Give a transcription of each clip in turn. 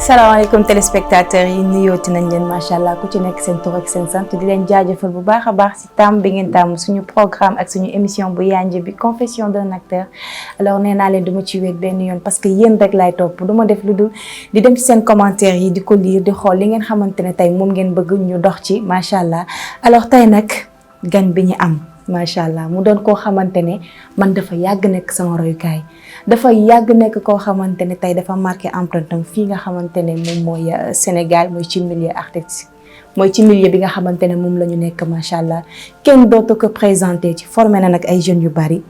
salaamaaleykum téléspectateurs yi nuyooti nañ leen macha allah ku ci nekk seen tur ak seen sant di leen jaajëfal bu baax a baax si tàmm bi ngeen tàmm suñu programme ak suñu émission bu yànj bi confession d'un acteur. alors nee naa leen du ma ci wéet benn yoon parce que yéen rek laay topp du ma def lu dul di dem ci seen commentaire yi di ko lire di xool li ngeen xamante ne tey moom ngeen bëgg ñu dox ci macha allah alors tey nag gan bi ñu am. macha allah mu doon koo xamante ne man dafa yàgg nekk sama royukaay dafa yàgg nekk koo xamante ne tey dafa marqué empreinte am fii nga xamante ne moom mooy Sénégal mooy ci milieu artistique mooy ci milieu bi nga xamante ne moom la ñu nekk macha allah kenn dootu ko présenté ci formé na nag ay jeunes yu bari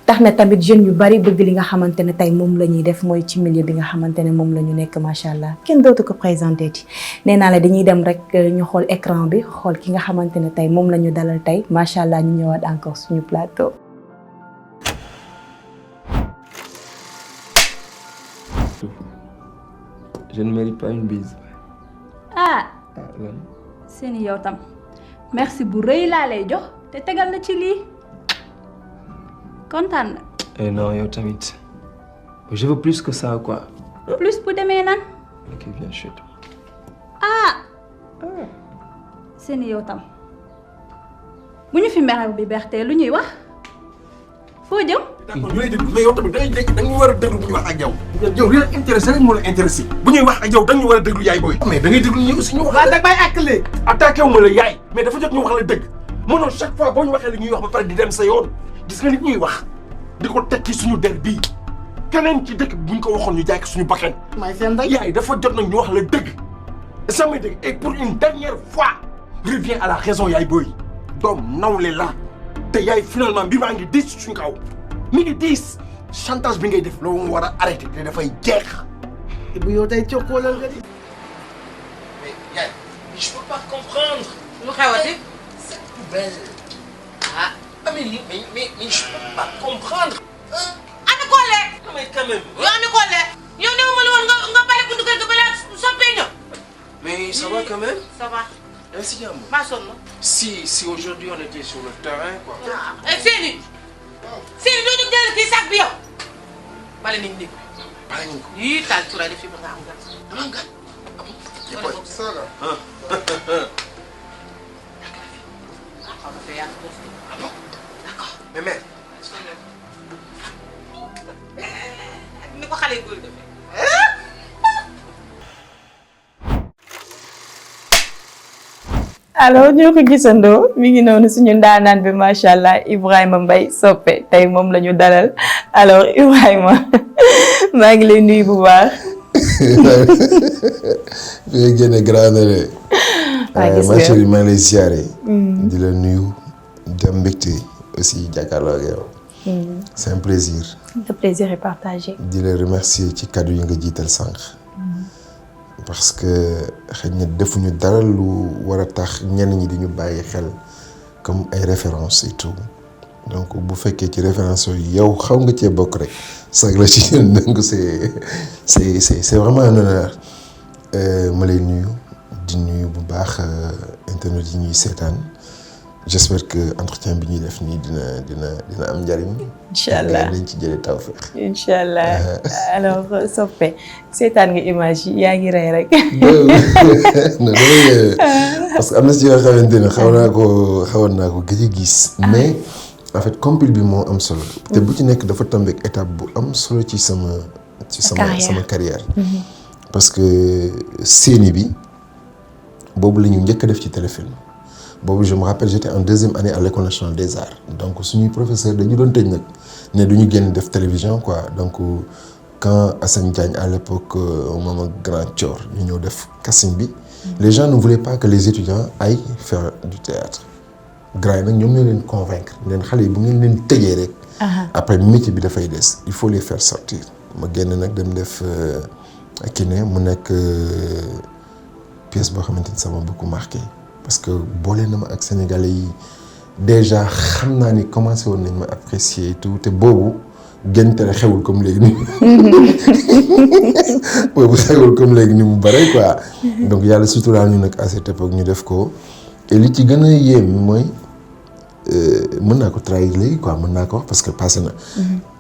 tax na tamit jeunes yu bari bëgg li nga xamante ne tey moom la ñuy def mooy ci milieu bi nga xamante ne moom la ñu nekk macha allah kenn dootu ko présenté ci nee naa la dañuy dem rek ñu xool écran bi xool ki nga xamante ne tey moom la ñu dalal tey macha allah ñu ñëwaat encore suñu plateau. Je ne mérite pas une bise. ah seeni yow tam merci bu rëy laa lay jox te tegal na ci lii. kontaan na. Eh non, yow tamit. Je veux plus que ça, quoi. Plus bu demee nan. Ok, viens chez toi. ah. seeni yow tam bu ñu fi merew bi bertee lu ñuy wax foo jëm. d'accord ñu lay déglu mais yow tamit dañu war a déglu bu ñuy wax ak yow. yow li la intéressé rek moo la intéressé bu ñuy wax ak yow dañu war a déglu yaay booy. mais da ngay déglu ñu aussi ñu wax. waaw da ngay àkkale. attaqué wu ma la yaay mais dafa jot ñu wax la dëgg mënoo chaque fois boo ñu waxee li ñuy wax ba pare di dem sa yoon. gis nga nit ñuy wax di ko tekki suñu der bii keneen ci dëkk buñ ko waxoon ñu jaay ko suñu bakkan. may seen ndey yaay dafa jot nag ñu wax la dëgg. samay dëgg et pour une dernière fois reviens à la raison yaay booy doom nawle la te yaay finalement bi maa ngi diis suñu kaw mi ngi diis chantage bi ngay def loolu war a arrêté te dafay jeex. te bu yow tey cokkoolal nga di. mais yaay je peux pas comprendre. lu xewati. cette poubelle. ah. Amélie, mais je peux pas comprendre. Ana Collé. Non mais quand même. yow Ana Collé. yow ne ma la woon nga bale buntu kër ga balaa soppee ñëw. Mais ça va quand même. Ça va. Merci Yamou. maa sonn. Si aujourd'hui on était sur le terrain quoi. ah Séni. Séni doo jóg jël kii sac bi yow. bale nañ ni. bale nañ ko. yii taal tuuraay def fi ba nga am gan. dama am gan. ah bon. c'est quoi ça là. ah xaw ma fee yàlla def. ah bon. D'accord. Mais mère. ni ko xale góor defee. alors ñoo ko gisandoo mi ngi noonu suñu ndaanaan bi macha allah Ibrahima Mbaye Sopé tey moom la ñu dalal alors Ibrahima maa ngi lay nuyu bu baax. fi nga génne grand ne ma chérie maa ngi lay ziare. di la nuyu di am mbégte aussi jàkkaarloo ak yow. c'est un plaisir. le plaisir est partagé. di la remercier ci kaddu yi nga jiital sànq. parce que xëy na defuñu dara lu war a tax ñenn ñi di ñu bàyyi xel comme ay références et tout donc bu fekkee ci références yooyu yow xaw nga cee bokk rek sax la ci ñun donc c'est vraiment un honneur ma lay nuyu di nuyu bu baax internet yi ñuy seetaan j'espère que entretien bi ñuy def nii dina am njariñ. incha allah dañ ci jëlee tawfeex. incha allah alors Sopé seetaan nga image yi yaa ngi rey rek. non parce que am na si yoo xamante ne xawoon naa ko gëj a gis. mais en fait compil bi moo am solo. te bu ci nekk dafa tombé ak étape bu am solo ci sama carrière. parce que séeni bi boobu la ñu njëkk a def ci téléfilm. boobu je me rappelle j'étais en deuxième année à l'école nationale des arts donc suñuy professeur dañu doon tëj nag ne duñu génn def télévision quoi donc quand Assane Diagne à l'époque moom ak grand Thior ñu ñëw def casting bi les gens ne voulaient pas que les étudiants aillent faire du théâtre grand yi nag ñoom ñoo leen convaincre leen xale yi bu ngeen leen tëjee rek après métier bi dafay des il faut les faire sortir ma génn nag dem def kiné mu nekk pièce boo xamante ni ça m'a beaucoup marqué parce que boole na ma ak sénégalais yi déjà xam naa ni commencé woon nañ ma apprécier et tout te boobu gën tere xewul comme léegi nii boobu xewul comme léegi ni mu bare quoi donc yàlla suturaal ñu nag à cette époque ñu def ko et li ci gën a yéem mooy mën naa ko trahir léegi quoi mën naa ko wax parce que passé na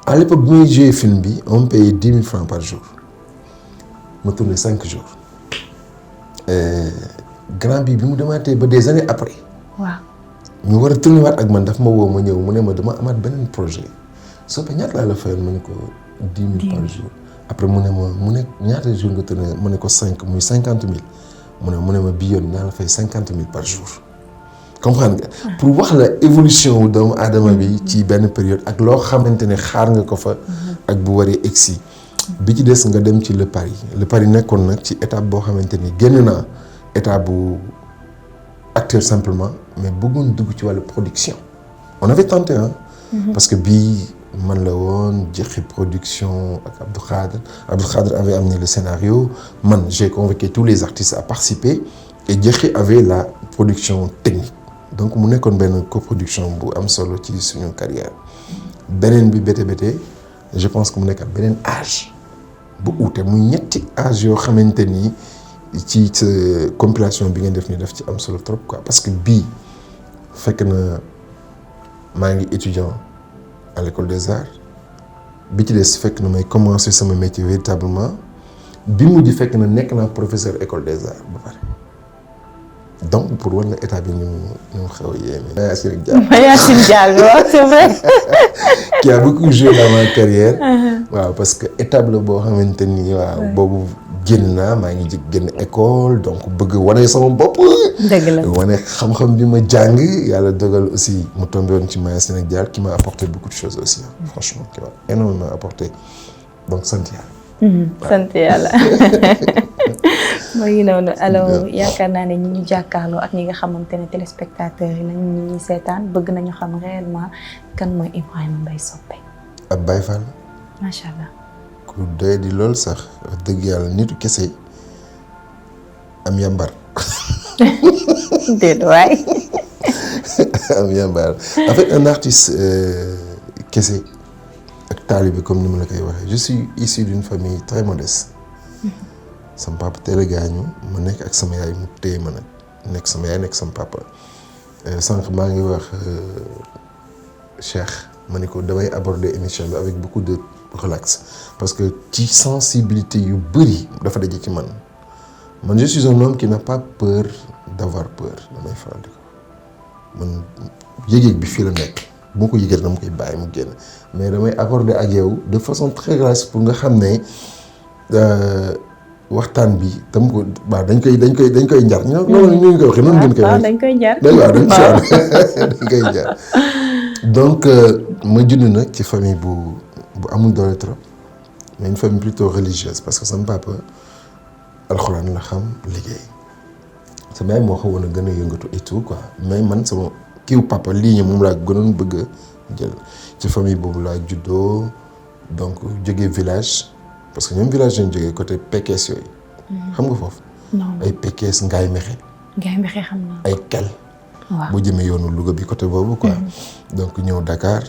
à l'époque bi muy joué film bi on me payait 10 000 francs par jour ma tourné 5 jours grand bi mu demaatee ba des années après. waaw. ñu war a tourné waat ak man daf ma woo ma ñëw mu ne ma dama amaat beneen projet Sopé ñaata laa la fayal ma ne ko 10 000 par jour. après mu ne ñaata jour nga tourné ma ne ko 5 muy 50 000 mu ne ma bii yoon naa la fay 50 000 par jour. comprendre nga pour wax la évolution wu doomu aadama bi ci benn période ak loo xamante ne xaar nga ko fa. ak bu waree egsi. bi ci des nga dem ci le pari nekkoon nag ci étape boo xamante ni génn naa étape bu acteur simplement mais bëggoon dugg ci wàllu production. on avait tenté parce que bii man la woon Jexi production ak Abdou Khadre avait amené le scénario man j'ai convoqué tous les artistes à participer et Jexi avait la production technique donc mu nekkoon benn coproduction bu am solo ci suñu carrière beneen bi bété je pense que mu nekk beneen âge bu uute muy ñetti âge yoo xamante ni ci sa compilation bi ngeen def ni daf ci am solo trop quoi parce que bii fekk na maa ngi étudiant à l'école des arts bi ci des fekk na may commencer sama métier véritablement bi mujj fekk na nekk naa professeur école des arts ba pare donc pour war na état bi ñu xew a yéeme. Mayacine Diallo c'est vrai. qui a beaucoup joué dans ma carrière. waaw parce que étape la boo xamante ni waaw boobu génn naa maa ngi génn école donc bëgg wane sama bopp. dëgg la wane xam-xam bi ma jàng yàlla dogal aussi mu tombé woon ci Mayacine Diallo qui m'a apporté beaucoup de choses aussi franchement qui m'a énormément apporté donc sant yàlla. sant yàlla. mooy noonu alors yaakaar naa ne ñi ñu jàkkaarloo ak ñi nga xamante ne téléspectateurs yi nañu ñi ñuy seetaan bëgg nañu xam réellement kan mooy Ibrahima Mbaye Sopé. ab Baye Fall. macha allah. ku doy di lool sax wax dëgg yàlla nitu kese am yambar. déedéet waay. am yambar en fait un artiste kese ak taalibe comme ni ma la koy waxee je suis issu d'une famille très modeste. sama papa teel a gaañu ma nekk ak sama yaay mu téye ma nag nekk sama yaay nekk sama papa sànq maa ngi wax Cheikh ma ne ko damay aborder émission bi avec beaucoup de relax parce que ci sensibilité yu bëri dafa daje ci man je suis un homme qui n'a pas peur d'avoir peur damay faral di ko man yëg-yëg bi fii la nekk bu ma ko yëgee dama koy bàyyi mu génn mais damay aborder ak yow de façon très relaxe pour nga xam ne. waxtaan bi tam ko waaw dañ koy njar ñu ñu koy waxee noonu ngeen koy waxee dañ koy njar waaw dañ koy njar donc ma judd nag ci famille bu amul doole trop mais une famille plutôt religieuse parce que sama papa alxuraan la xam liggéey sama yaay moo xawoon a gën a yëngatu et tout quoi mais man sama kiiw papa lii moom laa gënoon bëgg a jël ci famille boobu laa juddoo donc jógee village parce que ñoom village lañ jógee côté Pekes yooyu. xam nga foofu. non ay Pekes Ngaye Mexe. Ngaye Mexe xam naa. ay Kel. waaw boo jëmee yoonu Louga bi côté boobu quoi. donc ñëw Dakar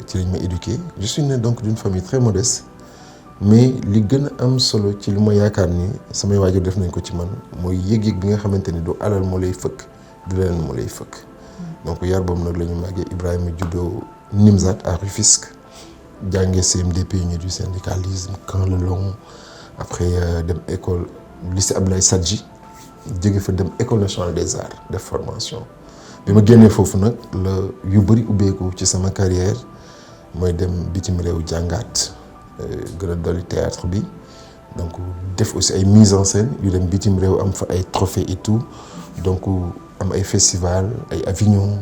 ci lañ ma éduqué je suis né donc d'une famille très modeste mais li gën a am solo ci li ma yaakaar ni samay waajur def nañ ko ci man mooy yëg-yëg bi nga xamante ni du alal moo lay fëkk du leneen moo lay fëkk. donc yar boobu nag la ñu màggee Ibrahima juddoo Nimzat à Rufisque. jàngee CMDP ñu du syndicalisme Camp le Long après dem école lycée Abdoulaye Sadji jóge fa dem école nationale des arts def formation bi ma génnee foofu nag la yu bëri ubbeeku ci sama carrière mooy dem bitim réew jàngaat gën a dolli théâtre bi donc def aussi ay mise en scène yu dem bitim réew am fa ay trophées et tout donc am ay festival ay Avignon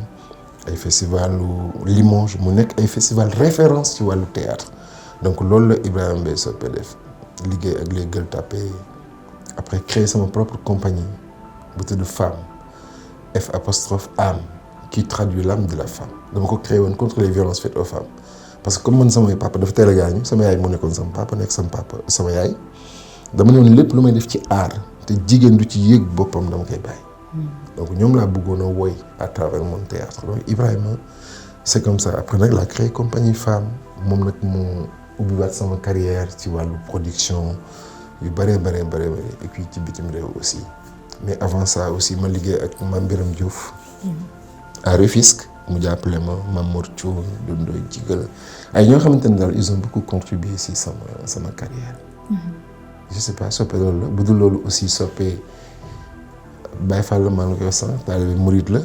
ay festival Limoges mu nekk ay festival référence ci wàllu théâtre donc loolu la Ibrahima Mbaye Sopé def liggéey ak les Gueule Tapée après créer sama propre compagnie bu tudd Femme F''âme qui traduit l'âme de la femme dama ko créé woon contre les violences faites aux femmes parce que comme man samay papa dafa teel a gaañu sama yaay moo nekkoon sama papa nekk sama papa sama yaay dama ne woon lépp lu may def ci art te jigéen du ci yéeg boppam dama koy bàyyi. donc ñoom laa bëggoon a woy à travers mon théâtre donc Ibrahima c'est comme ça après nag la créé compagnie Femme moom nag moo ubbiwaat sama carrière ci wàllu production yu bëree et puis ci bitim réew aussi mais avant ça aussi ma liggéey ak Mame Biram Diouf à Rufisque mu jàppale ma Mame Mor Thioune Doudou Jigal ay ñoo xamante ne daal ils ont beaucoup contribué si sama carrière je sais pas soppe loolu la bu dul loolu aussi soppe Baye Fall la maa ngi koy wax sànq taalibe murid la.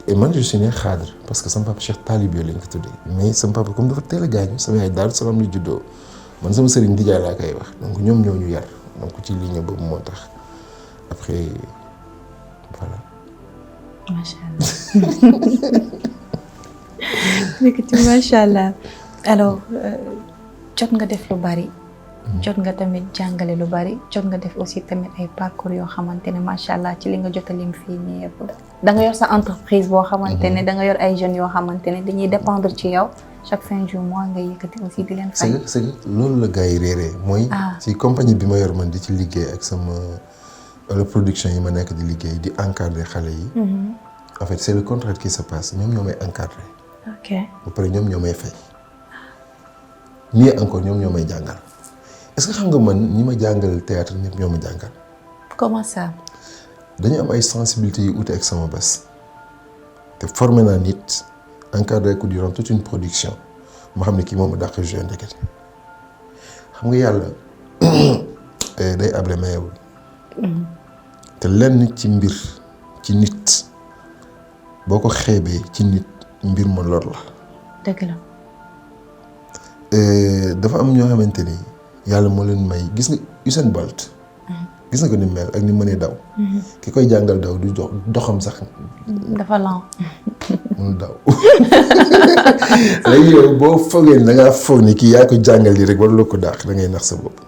et man je suis né xaadar parce que sama papa Cheikh Talibé lañ ko tuddee mais sama papa comme dafa teel a gaañu sama yaay Daaru Salaam la juddoo man sama sëriñ Dijaay laa koy wax donc ñoom ñoo ñu yar donc ci ligne boobu moo tax après voilà. macha allah nekkati macha allah alors jot nga def lu bari. jot nga tamit jàngale lu bari jot nga def aussi tamit ay parcours yoo xamante ne macha allah ci li nga jot a lim fii nii yëpp. da nga yor sa entreprise boo xamante ne da nga yor ay jeunes yoo xamante ne dañuy dépendre ci yow chaque fin du mois nga yëkkati aussi di leen fay. c'est que loolu la gars yi réeree mooy. ci compagnie bi ma yor man di ci liggéey ak sama wala production yi ma nekk di liggéey di encadrer xale yi. en fait c'est le contraire qui se passe ñoom ñoo may encadrer. ok ba pare ñoom ñoo may fay. mieux encore ñoom ñoo may jàngal. est-ce que xam nga man ñi ma jàngal théâtre ñëpp ñoo ma jàngal. comment ça. dañu am ay sensibilités yu ute ak sama bés te formé naa nit encadré ko durant toute une production ma xam ne kii moom a dàq joué ndekete xam nga yàlla day able mayewul te lenn ci mbir ci nit boo ko xeebee ci nit mbir ma lor la. dëgg la. dafa am ñoo xamante ni yàlla moo leen may gis nga Usain Bolt. gis nga ko ni mel ak ni mënee daw. ki koy jàngal daw du doxam sax. dafa lent. mënul daw léegi yow boo foogee da ngaa foog ni kii yaa ko jàngal lii rek waruloo ko dàq da ngay nax sa bopp.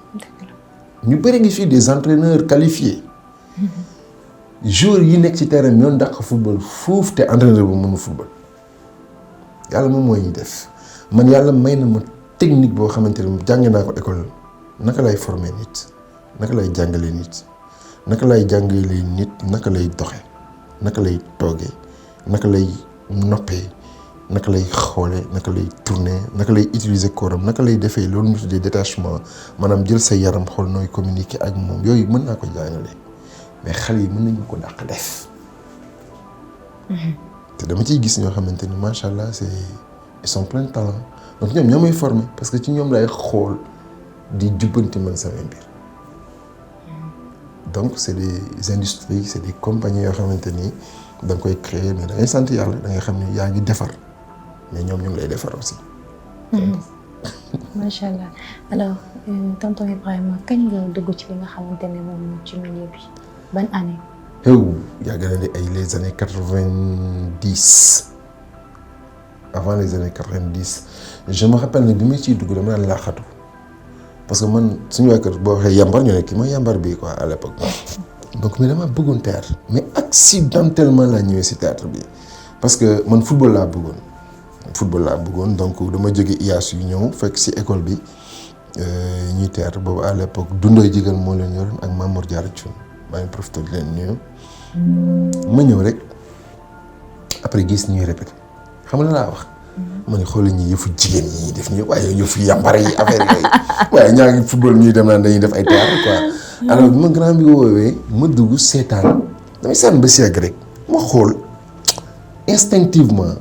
ñu bëri ngi fii des entraîneurs qualifiés. joueurs yi nekk ci terrain ñoo dàq football foofu te entraîneur bu mënu football. yàlla moom moo ñuy def man yàlla may na ma technique boo xamante ne jàng naa ko école naka lay former nit. naka lay jàngalee nit naka lay jàngalee nit naka lay doxe naka lay toogee naka lay noppee naka lay xoolee naka lay tourner naka lay utiliser kooram naka lay defee loolu ñu tuddee détachement maanaam jël sa yaram xool nooy communiquer ak moom yooyu mën naa ko jàngale mais xale yi mën nañu ko dàq def. te dama ciy gis ñoo xamante ni macha allah ils sont plein de talent donc ñoom ñoo may former parce que ci ñoom lay xool di jubbanti man sama mbir. donc c'est des industries c'est des compagnies yoo xamante ni da nga koy créer mais da ngay sant yàlla da ngay xam ne yaa ngi defar mais ñoom ñu ngi lay defar aussi. macha allah alors tonton Ibrahima kañ nga dugg ci li nga xamante ne moom ci milieu bi ban année. yàgg na di ay les années 90 avant les années 90 je me rappelle ne bi ma ciy dugg dama daan laaxatu. parce que man suñu waa kër boo waxee yambar ñu ne kii mooy yambar bii quoi à l'époque donc mais dama bëggoon théâtre mais accidentellement laa ñëwee si théâtre bi parce que man football laa bëggoon donc dama jóge IAS yu ñëw fekk si école bi ñuy théâtre boobu à l'époque Dundoy Jigal moo leen yoroon ak Mamour Diarra Thioune maa ngi profité di leen nuyu ma ñëw rek après gis ñuy répété xam nga laa wax. ma ne xoolal ñi yëfu jigéen ñi def ñu waaye yëfu yàmbar yi affaire yooyu waaye ñaa ngi football ñuy dem naan dañuy def ay théâtre quoi alors bi ma grand bi woowee ma dugg seetaan damay seetaan ba si yàgg rek ma xool instinctivement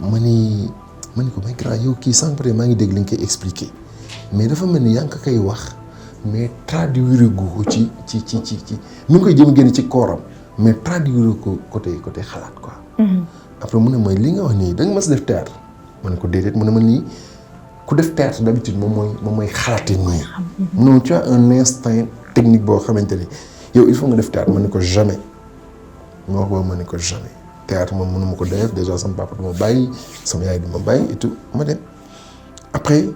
ma ni ko may grand yow kii sans pare maa ngi dégg li nga koy expliquer mais dafa mel ni yaa ngi ko koy wax mais traduire gu ko ci mi ngi koy jëm génn ci kooram mais traduire ko côté xalaat quoi. après mu ne mooy li nga wax nii da nga mas def théâtre ma ne ko déedéet mu ne ma nii ku def théâtre d'habitude moom mooy xalaate nii. non tu as un instinct technique boo xamante ni yow il faut nga def théâtre ma ne ko jamais ma wax boobu ma ne ko jamais théâtre moom mënuma ko def déjà sama papa du ma bàyyi sama yaay du ma bàyyi et tout ma dem après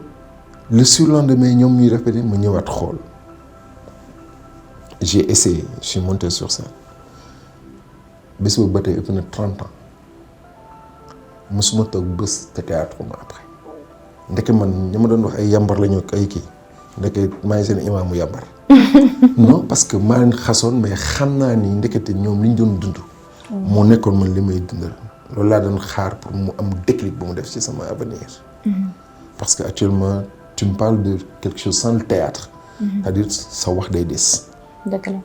le surlendemain ñoom ñuy répété ma ñëwaat xool j'ai essayé je suis monté sur scène bés boobu ba tey ëpp na 30 ans. musuma toog bés te théâtre ma après ndeke man ñi ma doon wax ay yambar la ñu ay kii ndeke maa ngi seen imaamu yambar non parce que maa leen xasoon mais xam naa ni ndekete ñoom li ñu doon dund moo nekkoon man li may dundal loolu laa doon xaar pour mu am déclic bu mu def ci sama avenir parce que actuellement tu me parles de quelque chose sans le théâtre c'est-à-dire sa wax day des dëgg la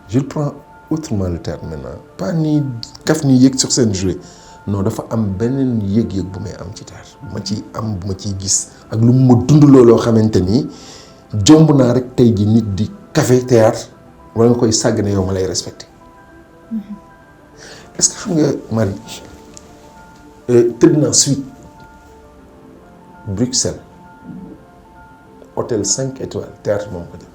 je prends autrement le théâtre maintenant pas ni kaf ni yëg sur scène jouer non dafa am beneen yëg-yëg bu may am ci théâtre bu ma ciy gis ak lu mu ma dund looloo xamante ni jomb naa rek tey ji nit di café théâtre wala nga koy sàggane yow ma lay respecté est-ce que xam nga Marie tëdd naa suite Bruxelles hôtel 5 étoiles théâtre moom ko def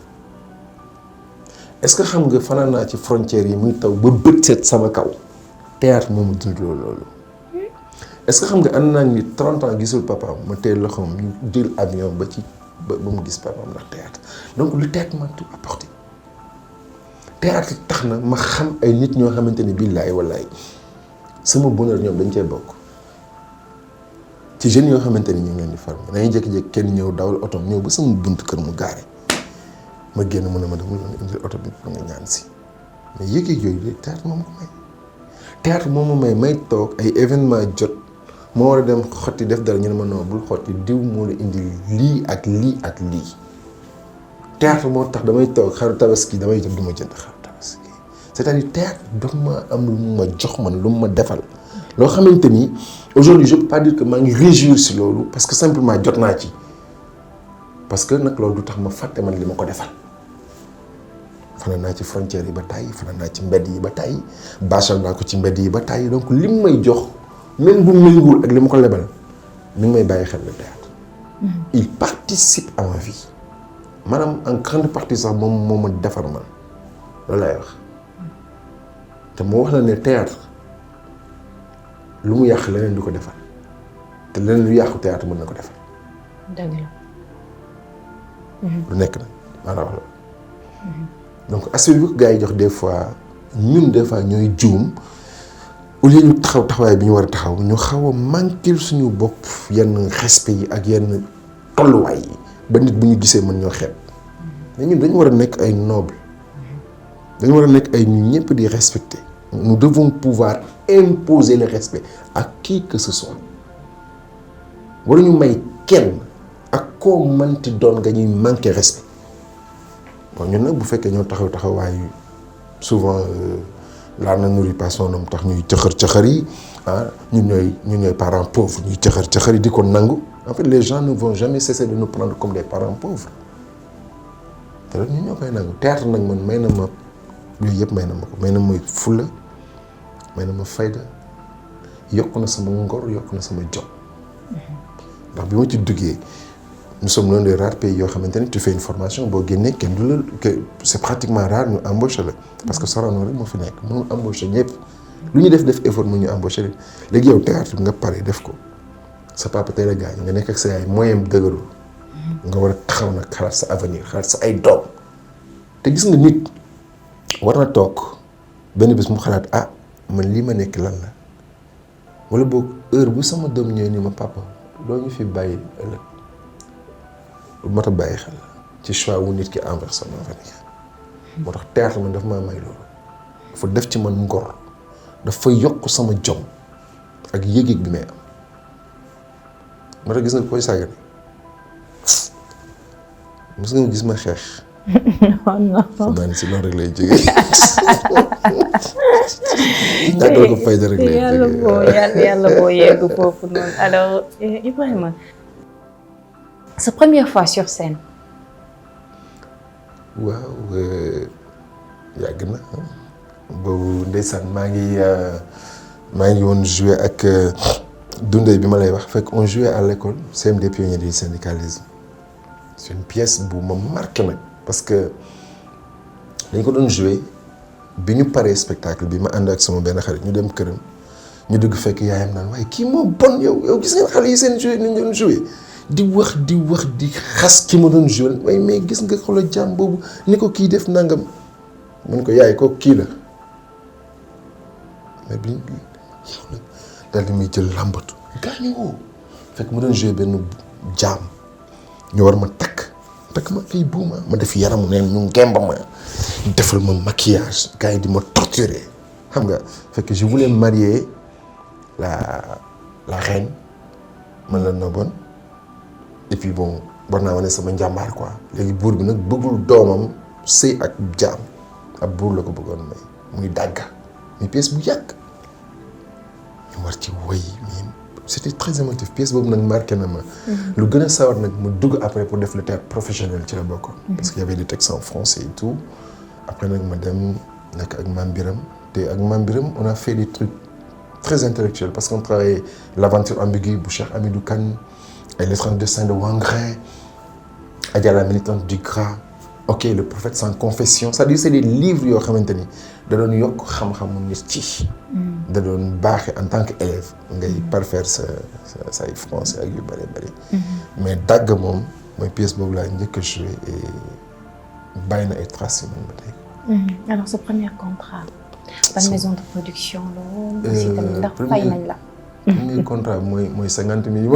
est-ce que xam nga fanaan naa ci frontières yi muy taw ba bët set sama kaw théâtre moomu dund loolu est-ce que xam nga ànd naa ni 30 ans gisul papaam ma teel loxoom ñu jël avion ba mu gis papaam ndax théâtre donc le théâtre m'a tout apporté théâtre tax na ma xam ay nit ñoo xamante ni billaay wallaay sama bonheur ñoom dañ cee bokk ci jeunes yoo xamante ni ñu ngi leen di former dañuy jékki-jékki kenn ñëw dawal oto ñëw ba sama buntu kër mu gaare ma génn mu ne ma dama doon indil oto bi pour nga ñaan si mais yëg-yëg yooyu de théâtre moom ko may théâtre moom ma may toog ay événement jot moo war a dem xotti def dara ñu ne ma non bul xotti diw moo la indi lii ak lii ak lii théâtre moo tax damay toog xaru tabaski damay jëm du ma jënd xaru tabaski c'est-à-dire théâtre daf ma am lu mu ma jox man lu mu ma defal loo xamante ni aujourd'hui je peux pas dire que maa ngi réjouir si loolu parce que simplement jot naa ci parce que nag loolu du tax ma fàtte man li ma ko defal fanaan naa ci frontières yi ba tàyyi fanaan naa ci mbedd yi ba tàyyi bâchal naa ko ci mbedd yi ba tàyyi donc li mu may jox même bu méngool ak li ma ko lebal mi ngi may bàyyi xel le théâtre il participe à ma vie maanaam en grande partie sax moom moo ma defar man loolu laay wax te moo wax na ne théâtre lu mu yàq leneen du ko defar te leneen lu yàqu théâtre mën na ko defar dëgg la lu nekk na maanaam wax la donc aspect bi ko gars yi jox des fois ñun des fois ñooy juum au lieu ñu taxaw taxawaay bi ñu war a taxaw ñu xaw a manqué suñu bopp yenn respect yi ak yenn tolluwaay yi ba nit bu ñu gisee mën ñoo xeeb mais ñun dañu war a nekk ay noble dañu war a nekk ay ñu ñëpp di respecter nous devons pouvoir imposer le respect à qui que ce soit waruñu may kenn ak koo mënti doon nga ñuy manqué respect bon ñun nag bu fekkee ñoo taxawaayu souvent la ne nourrit pas son homme tax ñuy cëxër yi ah ñun ñooy parents pauvres ñuy cëxër yi di ko nangu en fait les gens ne vont jamais cesser de nous prendre comme des parents pauvres te loolu ñun ñoo koy nangu théâtre nag man may na ma yooyu yëpp may na ma ko may na ma fulla may na ma fayda yokk na sama ngor yokk na sama jom ndax bi ma ci duggee nous sommes l'un des rares pays yoo xamante ni tu fais une formation boo génnee kenn du la que c'est pratiquement rare ñu embaucher la parce que Sorano rek moo fi nekk mënul embaucher ñëpp lu ñu def effort mu ñu embaucher leen léegi yow théâtre bi nga pare def ko sa papa tey la gaañ nga nekk ak sa yaay moyen dëgërul nga war a taxaw nag xalaat sa avenir xalaat sa ay doom te gis nga nit war na toog benn bés mu xalaat ah man lii ma nekk lan la wala boog heure bu sama doom ñëwee ni ma papa loo ñu fi bàyyi ëllëg lu mat a bàyyi xel ci choix wu nit ki envers son avenir moo tax théâtre man dafa maa may loolu dafa def ci man ngor dafa yokk sama jom ak yëg-yëg bi may am moo tax gis nga koy sàggane mos nga gis ma xeex non xam naa ni si loolu rek lay jógee ñàkkal ko fayda rek lay jógee yàlla boo yegg foofu noonu alors Ibrahima sa première fois sur scène. waaw yàgg na boobu ndeysaan maa ngi woon joué ak Dundee bi ma lay wax fekk on jouait à l'école CMD pionnier du syndicalisme c'est une pièce bu ma marqué nag parce que dañ ko doon joué bi ñu paree spectacle bi ma ànd ak sama benn xarit ñu dem këram ñu dugg fekk yaayam naan waaye kii moo bon yow gis ngeen xale yi seen joué ni ñu doon joué di wax di xas ki ma doon joué waaye mais gis nga xoolal jàmm boobu ni ko kii def nangam mun ko yaay ko kii la mais bi yow la daal di muy jël làmbatu gaañu woo fekk mu doon joué benn jaam ñu war ma takk ma fii buuma ma def yaramu neen ñu ngemba ma defal ma maquillage gars yi di ma torturer xam nga fekk je voulais marier la reine man la Nobone et puis bon war naa wane sama njàmbaar quoi léegi buur bi nag bëggul doomam sëy ak jaam ab buur la ko bëggoon may muy dàgga muy pièce bu yàgg ñu war ci woy mais c'était très émotif pièce boobu nag marqué na ma. lu gën a sawar nag mu dugg après pour def le théâtre professionnel ci la bokk. parce qu'il y avait des textes en français et tout après nag ma dem nekk ak Mame Biram te ak Mame Biram on a fait des trucs très intellectuels parce qu'on travaillait l'aventure ambiguë bu Cheikh Hamidou Kane et l'étrange destin de Wangrin Adja la militante du Gras ok le prophète sans confession c'est-à-dire c'est des livres yoo xamante ni da doon yokk xam-xamu nit ci. da doon baaxee en tant qu'élève ngay parfaire say français ak yu bëri. mais dagg moom mooy pièce boobu laa njëkk a joué et bàyyi na ay traces man ba tey. alors ce premier contrat. ban maison de production la woon. aussi tamit ndax fay nañ la. premier contrat mooy 50 000 yi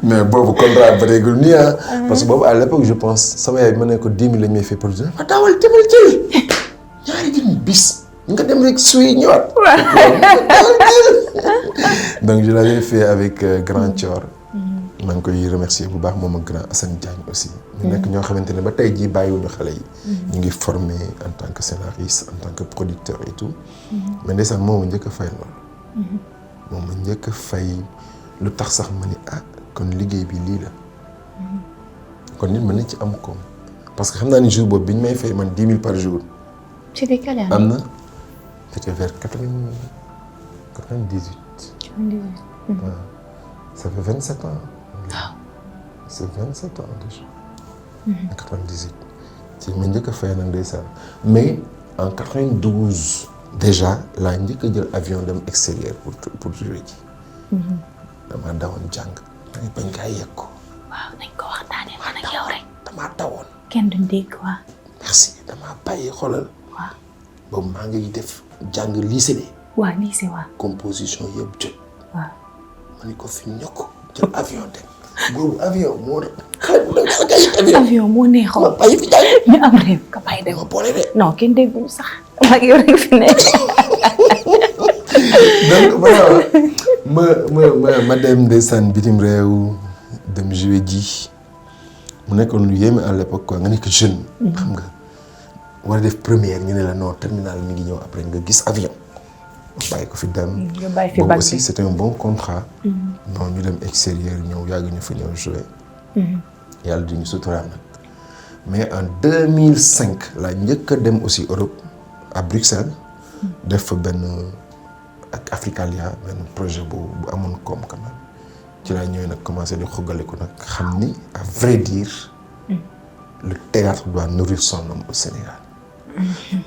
mais boobu contrat bëreegul nii ah. parce que boobu à l'époque je pense sama yaay ma ne ko 10 000 lañ may fay produire. ma dawal demal jël ñaari junni bis nga dem rek suy ñëwaat. donc je l'avais fait avec Grand Thior. maa ngi koy remercier bu baax moom ak Grand Assane Diagne aussi. ñu nekk ñoo xamante ne ba tey jii bàyyiwuñu xale yi. ñu ngi formé en tant que scénariste en tant que producteur et tout. mais ndeysaan moom ma njëkk a fay loolu. moom ma njëkk a fay lu tax sax ma ni kon liggéey bi lii la. kon nit mën na ci am koom. parce que xam naa ni jour boobu bi ñu may fay man 10 000 par jour. c'était quelle année am na c'était vers 98. 98. waaw ça fait 27 ans. c'est 27 ans déjà. en 98. ci ma njëkk a fay nag ndeysaan mais en 92 déjà laa njëkk a jël avion dem extérieur pour jouer ji. damaa dawoon jàng. dangay bañ kaa yegg ko. waaw nañ ko waxtaanee man ak yow rek. damaa dawoon. kenn duñ dégg waa. merci damaa bàyyi xoolal. waaw. boobu maa ngi def jàng lycée de. waaw lycée waaw. composition yëpp jot. waaw. ma ni ko fi ñokk jël avion dem. boobu avion moo xale bu nekk kay avion. avion moo neexoon. ma bàyyi fi jàng. ñu am réew ka bàyyi dem. ma boole de. non kenn dégguñu sax. mag yow rek fi nekk. donc voilà ma dem ndeysaan bitim réew dem jouer ji mu nekkoon lu yéeme à l'époque quoi nga nekk jeune. xam nga war a def première ñu ne la non terminal mi ngi ñëw après nga gis avion. bàyyi ko fi dem. nga bàyyi fi boobu bag aussi bi. c'était un bon contrat. bon ñu dem extérieur ñëw yàgg ñu fa ñëw jouer. yàlla di ñu suturaal nag. mais en 2005 laa njëkk a dem aussi Europe à Bruxelles. def fa benn ak Africalia benn projet bu amoon koom quand même. ci laa ñëwee nag commencé di xogaliku nag xam ni à vrai dire. le théâtre doit nourrir son homme au Sénégal.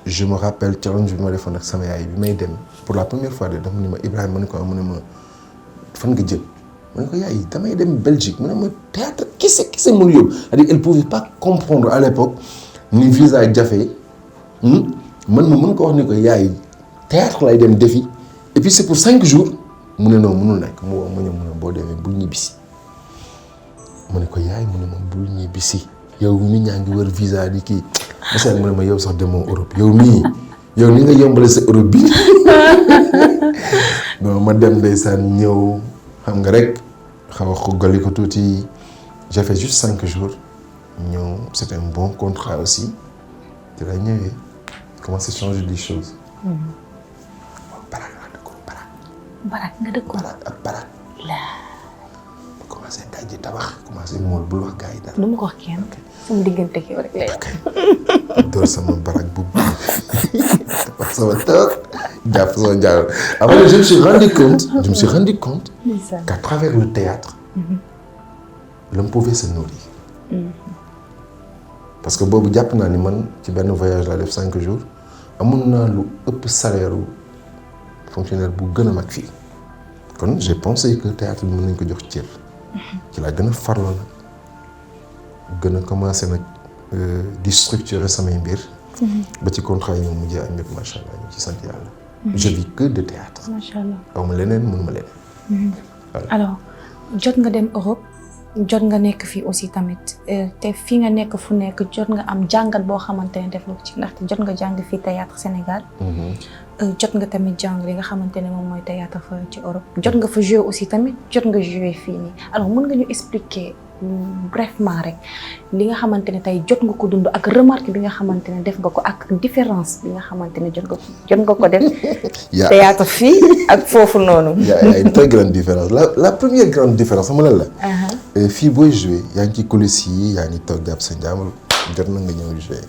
je me rappelle challenge bi ma defoon ak sama yaay bi may dem pour la première fois de dafa ni ma Ibrahima ma ne ko mu ne ma fan nga jëm ma ne ko yaay damay dem Belgique mu ne ma théâtre kese mënu yóbbu c'est-à-dire elle pouvait pas comprendre à l'époque ni visa jafe man ma mën ko wax ni ko yaay théâtre lay dem defi et puis c'est pour 5 jours mu ne non mënul nekk mu woo ma ñëw mu ne boo demee bul ñibbisi ma ne ko yaay mu ne ma bul ñibbisi yow nit ñaa ngi wër visa di kii monsieur mu ne ma yow sax demoo Europe yow mii yow ni nga yombale sa Europe bi bon ma dem ndeysaan ñëw xam nga rek xaw a xuggali ko tuuti j'ai fait juste 5 jours ñëw c'était un bon contrat aussi te la ñëwee commencé changer des choses. Barak laa dëkkoon Barak. Barak nga dëkkoon. Barak ak Barak. laa. ma commencé dajji tabax commencé mool bul wax gars yi dara. du ma ko wax kenn. sama diggante ak yow rek lay wax. door sama barak bu wax sama toog jàpp sama jàll. après je me suis rendu compte qu'à travers le théâtre l'homme pouvait se nourrir. parce que boobu jàpp naa ni man ci benn voyage laa def 5 jours amoon naa lu ëpp salaire fonctionnaire bu gën a mag fii kon j'ai pensé que théâtre bi mën nañ ko jox cër. ci laa gën a farloo nag gën a commencé nag di structurer samay mbir. ba ci contrat yi mu mujjee am yëpp macha allah ñu ci sant yàlla. je vis que de théâtre. macha allah aw ma leneen mënuma leneen. voilà alors jot nga dem Europe jot nga nekk fii aussi tamit te fi nga nekk fu nekk jot nga am jàngat boo xamante ne def nga ko ci ndaxte jot nga jàng fii théâtre Sénégal. jot nga tamit jàng li nga xamante ne moom mooy théâtre fa ci Europe jot nga fa jouer aussi tamit jot nga jouer fii nii alors mën nga ñu expliquer brefement rek li nga xamante ne tey jot nga ko dund ak remarque bi nga xamante ne def nga ko ak différence bi nga xamante ne jot nga ko def. théâtre fii ak foofu noonu. Il y a une très grande différence la première grande différence xam nga lan la. fii booy jouer yaa ngi ci coulisses yi yaa ngi toog jàpp sa njàmbur jot na nga ñëw jouer.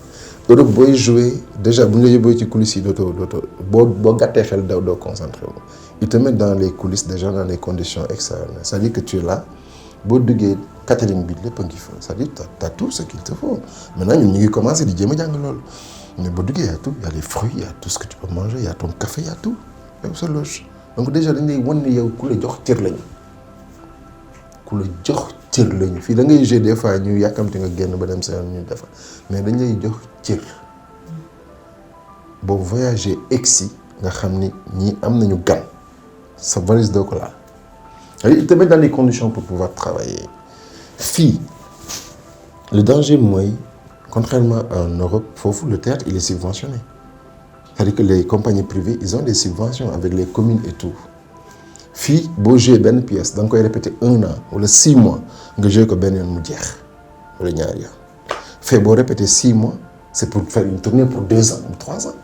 Europe booy jouer déjà bu ñu la yóbboo ci coulisses yi dootoo boo gàttee xel doo concentré wu. Ils te mettent dans les coulisses déjà dans des conditions extraordinaires c'est-à-dire que tu es là boo duggee catering bi lépp a ngi fa c'est-à-dire t'as tout ce qu'il te faut maintenant ñun ñu ngi commencé di jéem a jàng loolu mais boo duggee y a tout y a les fruits y a tout ce que tu peux manger y a ton café y a tout yow sa loge donc déjà dañ lay wan ne yow ku la jox cër lañu fii da ngay jouer des fois ñu yàkkamti nga génn ba dem sa yoon ñu defar mais dañ lay jox cër boo voyager egsi nga xam ni ñii am nañu gan sa valise doo ko laal il te met dans les conditions pour pouvoir travailler fii le danger mooy contrairement en Europe foofu le théâtre il est subventionné c'est-à-dire que les compagnies privées ils ont des subventions avec les communes et tout fii boo joué benn pièce da nga koy répéter 1 an wala 6 mois nga joué ko benn yoon mu jeex wala ñaari yoon fee boo répéter 6 mois c'est pour faire une tournée pour 2 ans ou 3 ans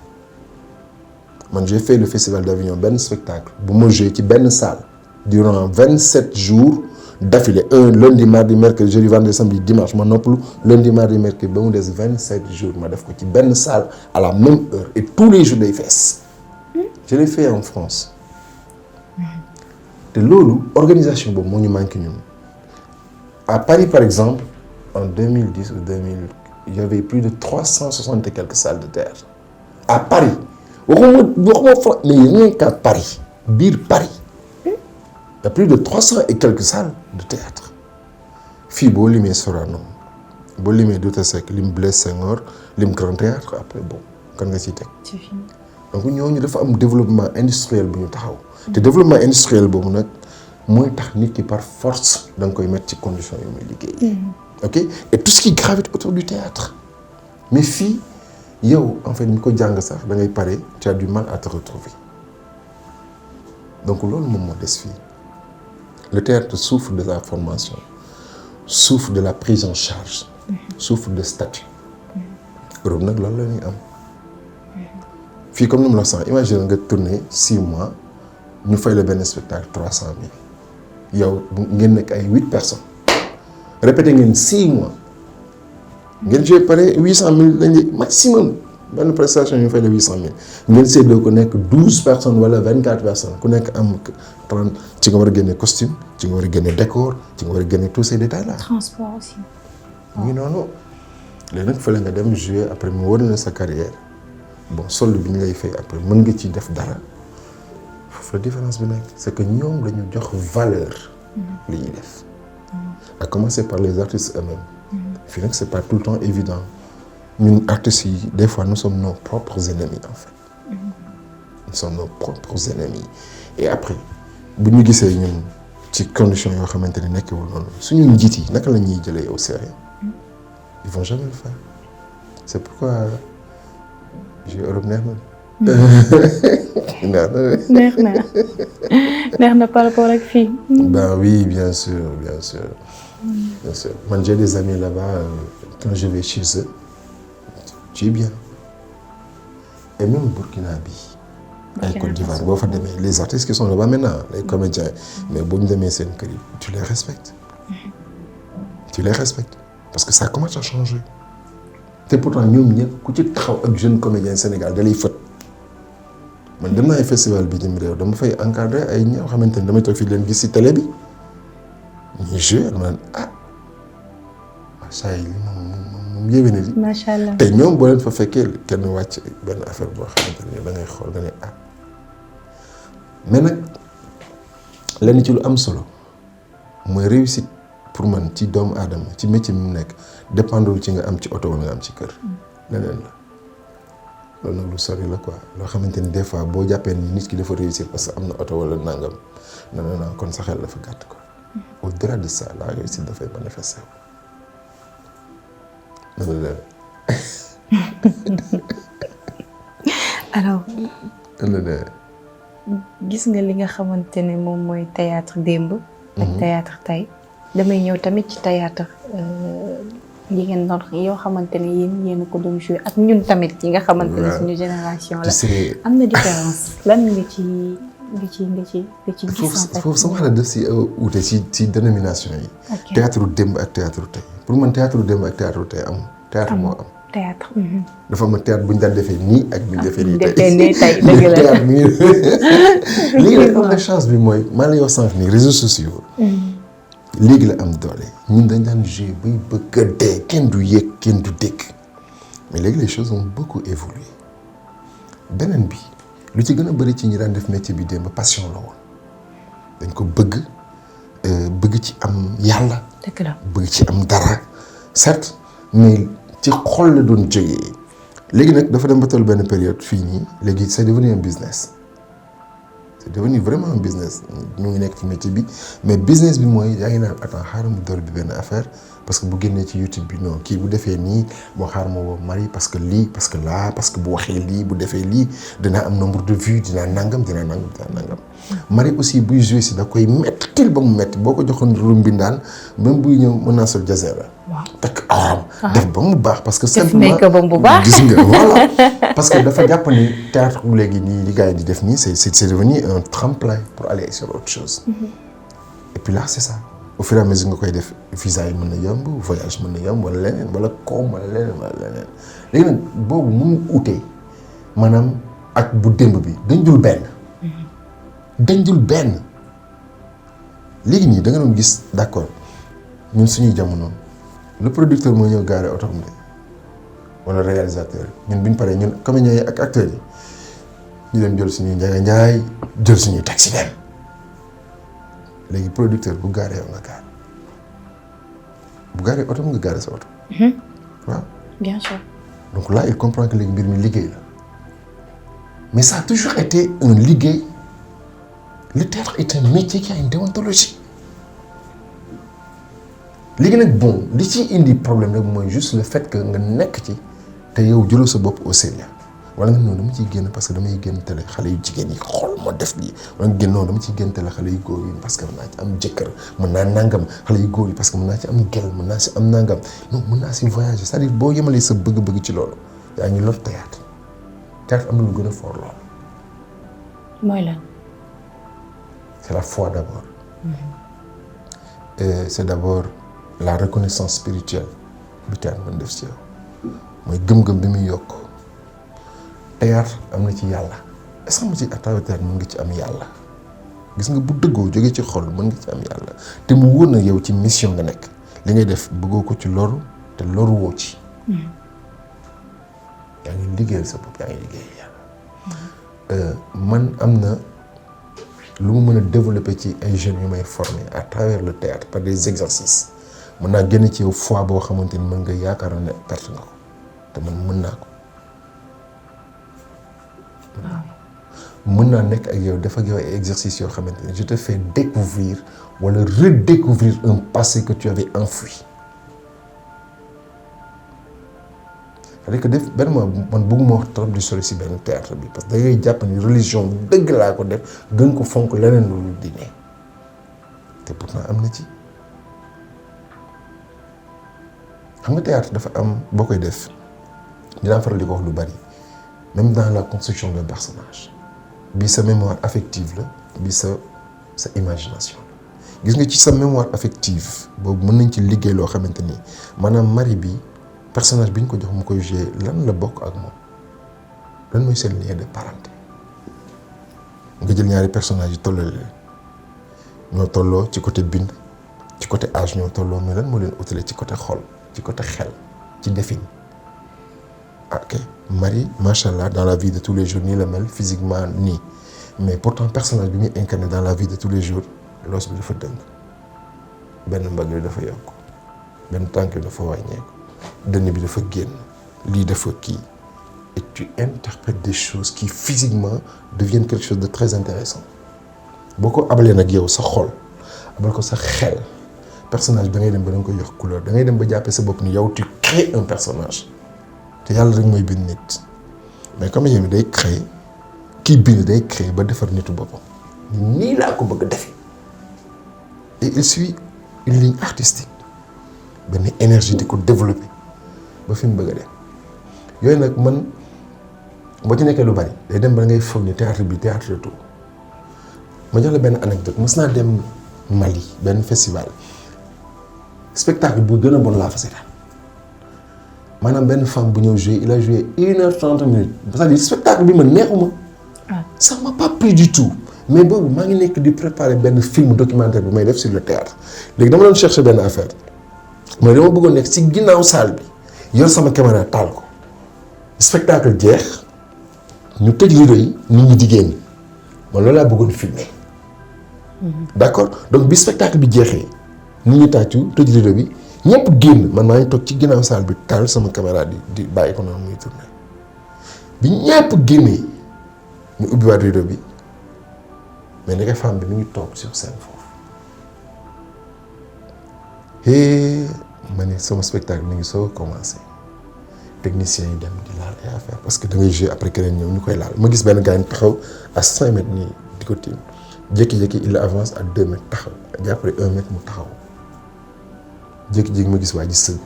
man j'ai fait le festival d'Avignon benn spectacle bu ma joué ci benn salle durant 27 jours d'affilée lundi mardi mercredi jeudi vendredi samedi dimanche ma noppalu lundi mardi mercredi ba mu des 27 jours ma def ko ci benn salle à la même heure et tous les jours day fees je l'ai fait en France te loolu organisation boobu moo ñu manqué ñun à Paris par exemple en 2010 ou 2000 il y avait plus de 360 et quelques salles de théâtre à Paris waxuma fa mais rien qu'à Paris biir Paris il y a plus de 300 et quelques salles de théâtre fii boo limee Sorano boo limee Douta Seck lim Blaise Senghor lim Grand Théâtre après bon kan nga ciy teg. c'est fini. donc ñooñu dafa am développement industriel bu ñu taxaw. te développement industriel boobu nag mooy tax nit ki par force da nga koy mettre ci conditions yu muy liggéey. ok et tout ce qui gravite autour du théâtre mais fii yow en fait ñu ko jàng sax da ngay pare tu as du mal à te retrouver donc loolu moom moo des fii. Le théâtre souffre de la formation, souffre de la prise en charge, souffre de statut. Europe nag loolu la ñuy am. fii comme ni mu la wax imagine nga tourner 6 mois ñu fay la benn spectacle 300 000 yow ngeen nekk ay 8 personnes répété ngeen 6 mois ngeen joué pare 800 000 lañ maximum benn prestation ñu fay la 800 000 ngeen séddoo ko nekk 12 personnes wala 24 personnes ku nekk am 30 ci nga war a génne costume ci nga war a génne décor ci nga war a génne tous ces détails là. transport aussi. ñu noonu léegi nag fële nga dem jouer après mu war na sa carrière bon solde bi ñu lay fay après mën nga ci def dara foofu la différence bi nekk c'est que ñoom dañu jox valeur li ñuy def à commencer par les artistes eux-mêmes fii nag c'est pas tout le temps évident ñun artistes yi des fois nous sommes nos propres ennemis en fait nous sommes nos propres ennemis et après bu ñu gisee ñun ci conditions yoo xamante ne nekkewul noonu suñu njiit yi naka la ñuy jëlee au sérieux ils vont jamais le faire c'est pourquoi Europe neex na neex na par rapport ak fii. Ben oui bien sûr man j'ai des amis là-bas quand je vais chez eux tu es bien et même Burkina bi ay Côte d'Ivoire boo fa demee les artistes qui sont là-bas maintenant les comédiens mais bu ñu demee seen kër yi tu les respectes parce que ça commence à changer te pourtant ñoom ñëpp ku ci taxaw ak jeune comédien Sénégal da lay fët man dem naa ay festival bi dem réew dama fay encadrer ay ñoo xamante ni damay toog fii leen gis ci télé bi ñuy joué man saa yi moom yéwé na li macha allah te ñoom boo leen fa fekkee kenn wàcc benn affaire boo xamante ni da ngay xool nga ne mais nag lenn ci lu am solo mooy réussite pour man ci doomu aadama ci métier mi mu nekk dépendul ci nga am ci oto wala nga am ci kër leneen la loolu nag lu sori la quoi loo xamante ni des fois boo jàppee ni nit ki dafa réussir parce que am na oto wala nangam non kon sa xel dafa gàtt quoi au-delà de ça la réussite dafay manifester alors gis nga li nga xamante ne moom mooy théâtre démb ak théâtre tey damay ñëw tamit ci théâtre yi ngeen doon yoo xamante ne yéen ko doon joué ak ñun tamit yi nga xamante ne suñu génération la. am na différence lan nga ci gis en fait. foofu sama xalaat def si uute ci dénomination yi. théâtre démb ak théâtre tey pour man théâtre démb ak théâtre tey am théâtre moo am. théâtre. dafa am théâtre bu ñu daan defee nii ak bu ñu defee nii tey. dëgg la théâtre mi léegi nag am na chance bi mooy maa ngi lay wax sànq nii réseaux sociaux. léegi la am doole ñun dañ daan jouer bay bëgg a dee kenn du yëg kenn du dégg mais léegi les choses ont beaucoup évolué beneen bi lu ci gën a bëri ci ñi daan def métier bi démb passion la woon dañ ko bëgg ci am yàlla. dëgg la bëgg ci am dara certes mais ci xol la doon jógee léegi nag dafa dem ba toll benn période fii nii léegi c'est devenu un business. c'est devenu vraiment un business ñu ngi nekk ci métier bi mais business bi mooy yaa ngi naan attends xaaral mu door bi benn affaire parce que bu génnee ci YouTube bi non kii bu defee nii moo xaar ma woo Marie parce que lii parce que là parce que bu waxee lii bu defee lii dinaa am nombre de vues dinaa nangam. Marie aussi buy jouer si da koy mettil ba mu metti boo ko joxoon rum bi daal même buy ñëw mën naa sol jaser la. waaw takk def ba mu baax parce que simplement gis nga voilà parce que dafa jàpp ni théâtre bu léegi nii li gars yi di def nii c'est devenu un tremplin pour aller sur autre chose. Et puis là c'est ça au fur et à mesure nga koy def visa yi mën na yomb voyage mën na yomb wala leneen wala koom wala leneen léegi nag boobu mu utee maanaam ak bu démb bi dañ dul benn léegi nii da nga doon gis d'accord ñun suñuy jamono le producteur mooy ñëw gaare oto am de wala réalisateur ñun bi ñu paree ñun comédiens yi ak acteurs yi ñu dem jël suñuy Njaga Njaay jël suñuy taxi dem léegi producteur bu gaaree yow nga gaar bu gaaree oto nga gaaree sa oto. waaw. bien sûr. donc là il comprend que léegi mbir mi liggéey la mais ça a toujours été un liggéey le théâtre est un métier qui a une déontologie léegi nag bon li ci indi problème rek mooy juste le fait que nga nekk ci te yow jëloo sa bopp au sérieux wala nga noonu dama ciy génn parce que damay génn télé xale yu jigéen yi xool ma def lii wala nga génn noonu dama ciy génn télé xale yu góor yi parce que mën naa ci am jëkkër mën naa nangam xale yu góor yi parce que mën naa ci am gel mën naa si am nangam non mën naa si voyager c'est-à-dire boo yemalee sa bëgg-bëgg ci loolu yaa ngi lor théâtre am na lu gën a fort loolu. mooy lan. c'est la foi d'abord. Et c'est d'abord la reconnaissance spirituelle bi théâtre mën def ci yow mooy gëm-gëm bi muy yokk. théâtre am na ci yàlla est-ce que mu ci à travers théâtre mën nga ci am yàlla gis nga bu dëggoo jógee ci xol mën nga ci am yàlla te mu wóor na yow ci mission nga nekk li ngay def bëggoo ko ci loru te loru woo ci. yaa ngi liggéeyal sa bopp yaa ngi liggéeyal yàlla. man am na lu mu mën a développer ci ay jeunes yu may former à travers le théâtre par des exercices mën naa génn ci yow foi boo xamante ni mën nga yaakaar ne perte nga ko te man mën naa ko. mën naa nekk ak yow def ak yow ay exercices yoo xamante ne je te fais découvrir wala redécouvrir un passé que tu avais enfoui. c'est-à-dire que def benn man bëgguma wax trop di sori si benn théâtre bi parce que da ngay jàpp ni religion dëgg laa ko def gën ko fonk leneen loolu diine te pourtant am na ci xam nga théâtre dafa am boo koy def dinaa faral di ko wax lu bari même dans la construction d'un personnage bi sa mémoire affective la bi sa imagination la gis nga ci sa mémoire affective boobu mën nañ ci liggéey loo xamante ni maanaam Marie bi personnage bi ñu ko jox mu koy jouer lan la bokk ak moom lan mooy seen lien de parenté nga jël ñaari personnages yi tolloo leen ñoo tolloo ci côté bind ci côté âge ñoo tolloo mais lan moo leen utile ci côté xol ci côté xel ci defin. ok Marie macha allah dans la vie de tous les jours nii la mel physiquement nii mais pourtant personnage bi muy incarné dans la vie de tous les jours loos bi dafa dëng benn mbagg bi dafa yokk benn tànk bi dafa wàññeeku dënn bi dafa génn lii dafa kii et tu interprètes des choses qui physiquement deviennent quelque chose de très intéressant boo ko abalee nag yow sa xol abal ko sa xel personnage da ngay dem ba da nga koy jox couleur da ngay dem ba jàppee sa bopp ni yow tu crées un personnage te yàlla rek mooy bind nit mais comme yéen day créer kii bind day créer ba defar nitu boppam nii laa ko bëgg a defe et il suit une ligne artistique benn énergie di ko développer ba fi mu bëgg a dem yooyu nag man boo ci nekkee lu bari day dem ba ngay foog ni théâtre bi théâtre de tout ma jox la benn anecdote mës naa dem Mali benn festival spectacle bu gën a bon laa fa seetaan maanaam benn femme bu ñëw jouer il a joué 1h30 c'est-à-dire spectacle bi ma neexuma ça m'a pas plu du tout mais boobu maa ngi nekk di préparer benn film documentaire bu may def sur le théâtre léegi dama doon chercher benn affaire mais dama bëggoon nekk ci ginnaaw salle bi yor sama caméra taal ko spectacle jeex ñu tëj rideau yi nit ñi di génn man loolu laa bëggoon filmer d'accord donc bi spectacle bi jeexee nit ñi tàccu tëj rideau bi ñëpp génn man maa ngi toog ci ginnaaw salle bi taal sama caméra di bàyyi ko noonu muy tourner bi ñëpp génnee ñu ubbiwaat rideau bi mais ndeke femme bi mi ngi toog sur scène foofu ma ne sama spectacle mi ngi soo commencé techniciens yi dem di laal ay affaire parce que da ngay jouer après keneen ñëw ñu koy laal ma gis benn gars yi taxaw à 5 mètres nii di ko tiim jékki-jékki il avance à 2 mètres taxaw jàppale 1 mètre mu taxaw jékki-jékki ma gis waa ji sëñ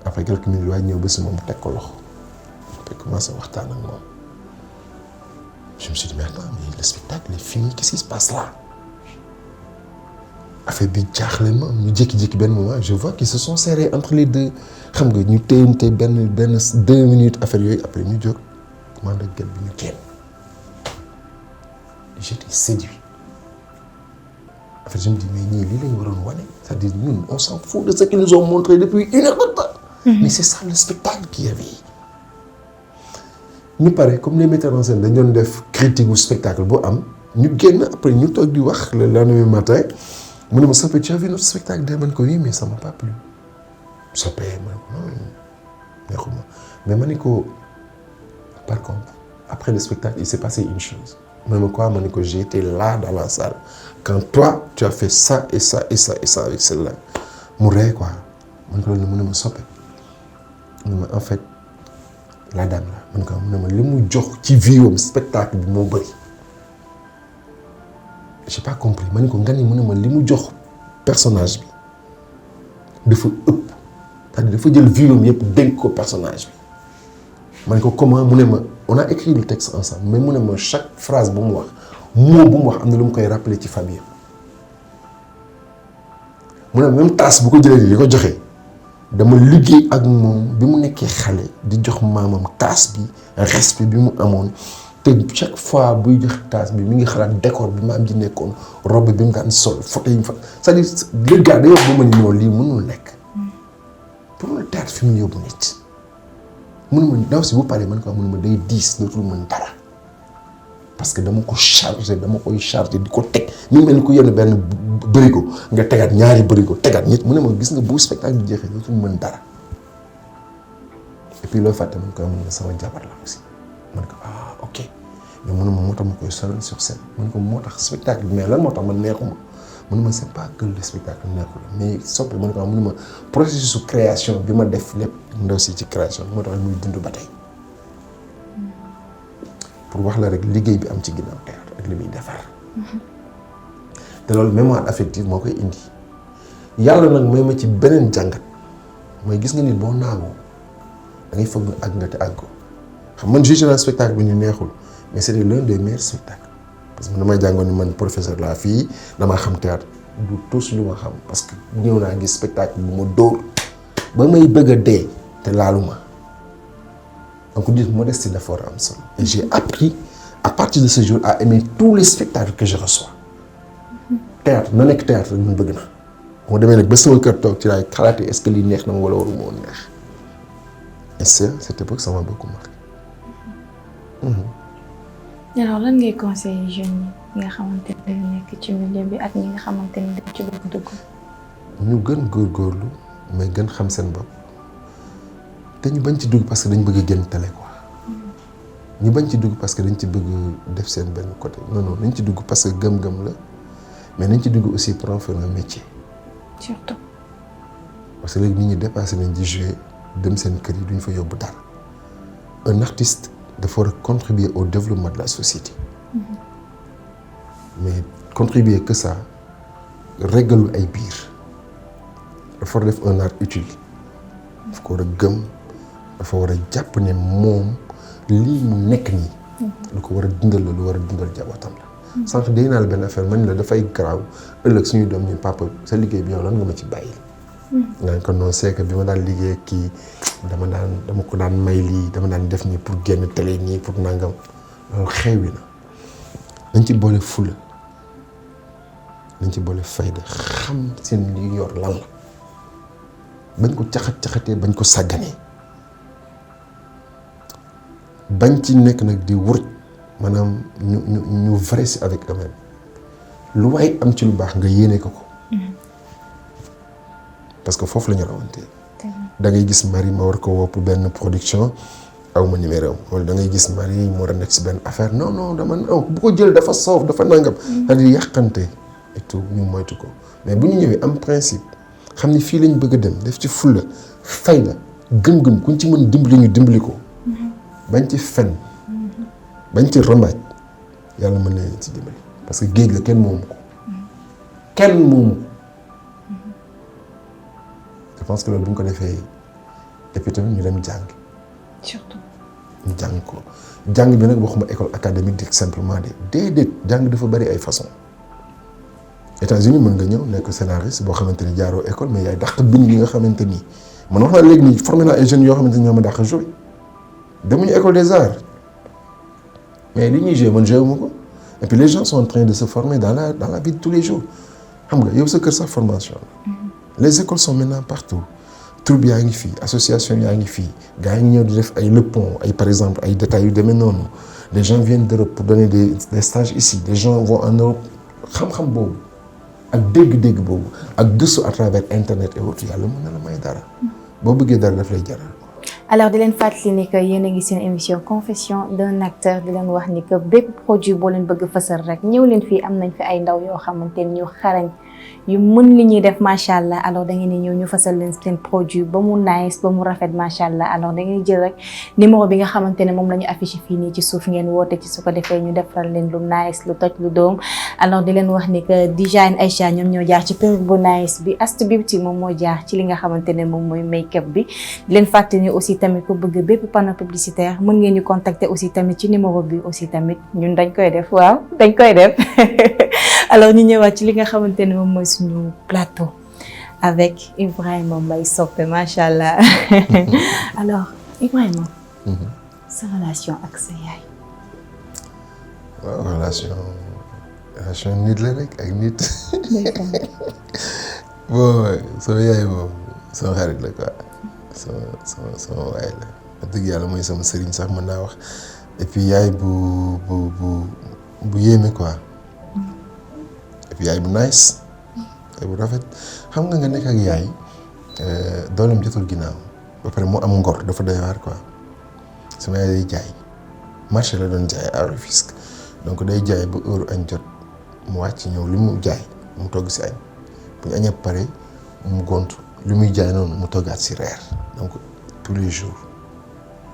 après quelques minutes waa ji ñëw ba si moom mu teg ko loxo après commencé waxtaan ak moom je me suis dit mais attends mais le spectacle est fini qu'est-ce qui se passe là affaire bi jaaxle ma ñu jékki-jékki benn moment je vois qu'ils se sont serrés entre les deux xam nga ñu téyante benn 2 minutes affaire yooyu après ñu jóg commande ak gel bi ñu génn j'étais séduit en fait je me dis mais ñii lii lañu waroon wane c'est-à-dire ñun on s'en fout de ce qu'ils nous ont montré depuis 1 heure de temps mais c'est ça le spectacle qu'il y avait ñu pare comme les metteurs en scène dañ doon def critique gu spectacle boo am ñu génn après ñu toog di wax le lendemain matin mu ne ma Sopé tu as vu notre spectacle de man ko oui mais ça m'a pas plu Sopé ma ne ko non neexuma mais ma ne ko par contre après le spectacle il s'est passé une chose ma ne quoi ma ne ko j'ai été là dans la salle quand toi tu as fait ça et ça et ça et ça avec celle-là mu ree quoi ma ne ko loolu mu ne ma Sopé mu ne ma en fait la dame la ma ne ko mu ne ma li mu jox ci viwam spectacle bi moo bëri j'ai pas compris ma ne ko nga ni mu ne ma li mu jox personnage bi dafa ëpp c'est-à-dire dafa jël viwam yëpp dénk ko personnage bi ma ne ko comment mu ne ma on a écrit le texte ensemble mais mu ne ma chaque phrase bu mu wax mot bu mu wax am na lu mu koy rappeler ci famille mu ne même tasse bu ko jëlee di ko joxe dama liggéey ak moom bi mu nekkee xale di jox maamam tasse bi respect bi mu amoon te chaque fois buy jox tasse bi mi ngi xalaat décor bi maam ji nekkoon robe bi mu daan sol photo yi mu fa c'est-à-dire le gars day wax ba ma ni non lii mënul nekk pour le théâtre fi mu yóbbu nit mënu ma daw si bu paree man ko mënu ma day diis dootul mën dara parce que dama ko koy chargé di ko teg mi ngi mel ni ku yenn benn bërigo nga tegaat ñaari bërigo tegaat ñett mu ne ma gis nga bu spectacle bi jeexee dootul mën dara et puis loo fàtte man ko mën na sama jabar la aussi man ko ok mais mu ne ma moo tax ma koy solal sur scène man ko moo tax spectacle bi mais lan moo tax man neexuma mu ne ma c'est pas que le spectacle neexul mais Sopé man ko mu ne ma processus su création bi ma def lépp ndaw si ci création moo tax muy dund ba tey pour wax la rek liggéey bi am ci ginnaaw théâtre ak li muy defar te loolu mémoire affective moo koy indi yàlla nag may ma ci beneen jàngat mooy gis nga nit boo naagoo da ngay foog nga àgg nga te àgg ko xam man jugé naa spectacle bi ñu neexul mais c'était l'un des meilleurs spectacles parce que damay jàngoon ni man professeur laa fii damaa xam théâtre du tous lu ma xam parce que ñëw naa gis spectacle bu ma dóor ba may bëgg a dee te laaluma donc dire modestie dafa war a am solo et j'ai appris à partir de ce jour à aimer tous les spectacles que je reçois théâtre na nekk théâtre rek man bëgg na moo demee nag ba sama kër toog ci laay xalaatee est-ce que lii neex na ma wala waruma woon neex et cette époque ça m'a beaucoup marqué. alors lan ngay conseiller jeunes yi nga xamante ne dañu nekk ci milieu bi ak ñi nga xamante ni dañ ci bëgg dugg. ñu gën góorgóorlu mais gën xam seen bopp te ñu bañ ci dugg parce que dañ bëgg a génn télé quoi ñu bañ ci dugg parce que dañ ci bëgg def seen benn côté non non nañ ci dugg parce que gëm-gëm la mais nañ ci dugg aussi pour en faire un métier. surtout. parce que léegi nit ñi dépassé nañ di jouer dem seen kër yi duñ fa yóbbu dara un artiste dafa war a contribuer au développement de la société mais contribuer que ça régalul ay biir dafa war a def un art utile dafa ko war a gëm dafa war a jàpp ne moom lii mu nekk nii lu ko war a dundal la lu war a dundal jabootam la sànq day naa la benn affaire man la dafay garaaw ëllëg suñuy doom ñu papa sa liggéey bi yow lan nga ma ci bàyyi nga ko non c'est que bi ma daan liggéey kii dama ko daan may lii dama daan def nii pour génn télé nii pour nangam loolu xewi na dañ ci boole fula dañ ci boole fayda xam seen li yor lan la bañ ko caxatee bañ ko sàgganee bañ ci nekk nag di wër maanaam ñu vrai si avec eux-mêmes lu waay am ci lu baax nga yéene ko parce que foofu la ñu rawante da ngay gis Marie ma war ko woo pour benn production aw ma numéro am wala da ngay gis Marie mu war a nekk si benn affaire non dama bu ko jël dafa soof dafa nangam c'est-à-dire yàqante et tout ñu moytu ko mais bu ñu ñëwee am principe xam ni fii lañ bëgg a dem def ci fulla fayda gëm-gëm kuñ ci mën dimbali ñu dimbali ko bañ ci fen bañ ci rambaaj yàlla mën na leen ci dimbali parce que géej la kenn moomu ko kenn moomu ko je pense que loolu bu ñu ko defee et puis tamit ñu dem jàng surtout ñu jàng ko jàng bi nag waxuma école académique di simplement déedéet jàng dafa bari ay façon États-Unis mën nga ñëw nekk scénariste boo xamante ni jaaroo école mais yaay dàq bind ñi nga xamante ni man wax naa léegi nii formé naa ay jeunes yoo xamante ni ñoo ma dàq joué demuñu école des arts mais li ñuy joué man joué ma ko et puis les gens sont en train de se former dans la vie de tous les jours xam nga yow sa kër sax formation la les écoles sont maintenant partout troupe yaa ngi fii association yaa ngi fii gars yi ngi ñëw di def ay le pont ay par exemple ay détails yu demee noonu les gens viennent d'Europe pour donner des stages ici les gens vont en Europe xam-xam boobu ak dégg-dégg boobu ak gëstu à travers internet et autres yàlla mën na la may dara boo bëggee dara daf lay jaral. alors di leen fàttali ni que yéen a ngi seen émission confession d'un acteur di leen wax ni que bépp produit boo leen bëgg fësal rek ñëw leen fii am nañ fi ay ndaw yoo xamante ni ñu xarañ yu mën li ñuy def macha allah alors da ngeen di ñëw ñu fasal leen seen produit ba mu nice ba mu rafet macha allah alors da ngeen jël rek numéro bi nga xamante ne moom la ñu affiché fii nii ci suuf ngeen woote ci su ko defee ñu defaral leen lu nice lu toj lu doom alors di leen wax ni que Dijane Aïcha ñoom ñoo jaar ci perruque bu nice bi Ast Beauty moom moo jaar ci li nga xamante ne moom mooy make-up bi di leen fàttali ni aussi tamit ku bëgg bépp panneau publicitaire mën ngeen ñu contacter aussi tamit ci numéro bi aussi tamit ñun dañ koy def waaw dañ koy def alors ñu ñëwaat ci li nga xamante ne moom mooy suñu plateau avec Ibrahima Mbaye Sopé macha allah alors Ibrahima. sa relation ak sa yaay. waaw relation nit la rek ak nit. bon sama yaay moom sama xarit la quoi sama waay la wax dëgg yàlla mooy sama sëriñ sax mën naa wax et puis yaay bu yéeme quoi. et puis yaay bu nice yaay bu rafet xam nga nekk ak yaay dooleem jotul ginnaaw ba pare mu am ngor dafa doy waar quoi sama yaay day jaay marché la doon jaay à Rufisque donc day jaay ba heure añ jot mu wàcc ñëw li mu jaay mu togg si añ bu ñu añee pare mu gont li muy jaay noonu mu toggaat si reer donc tous les jours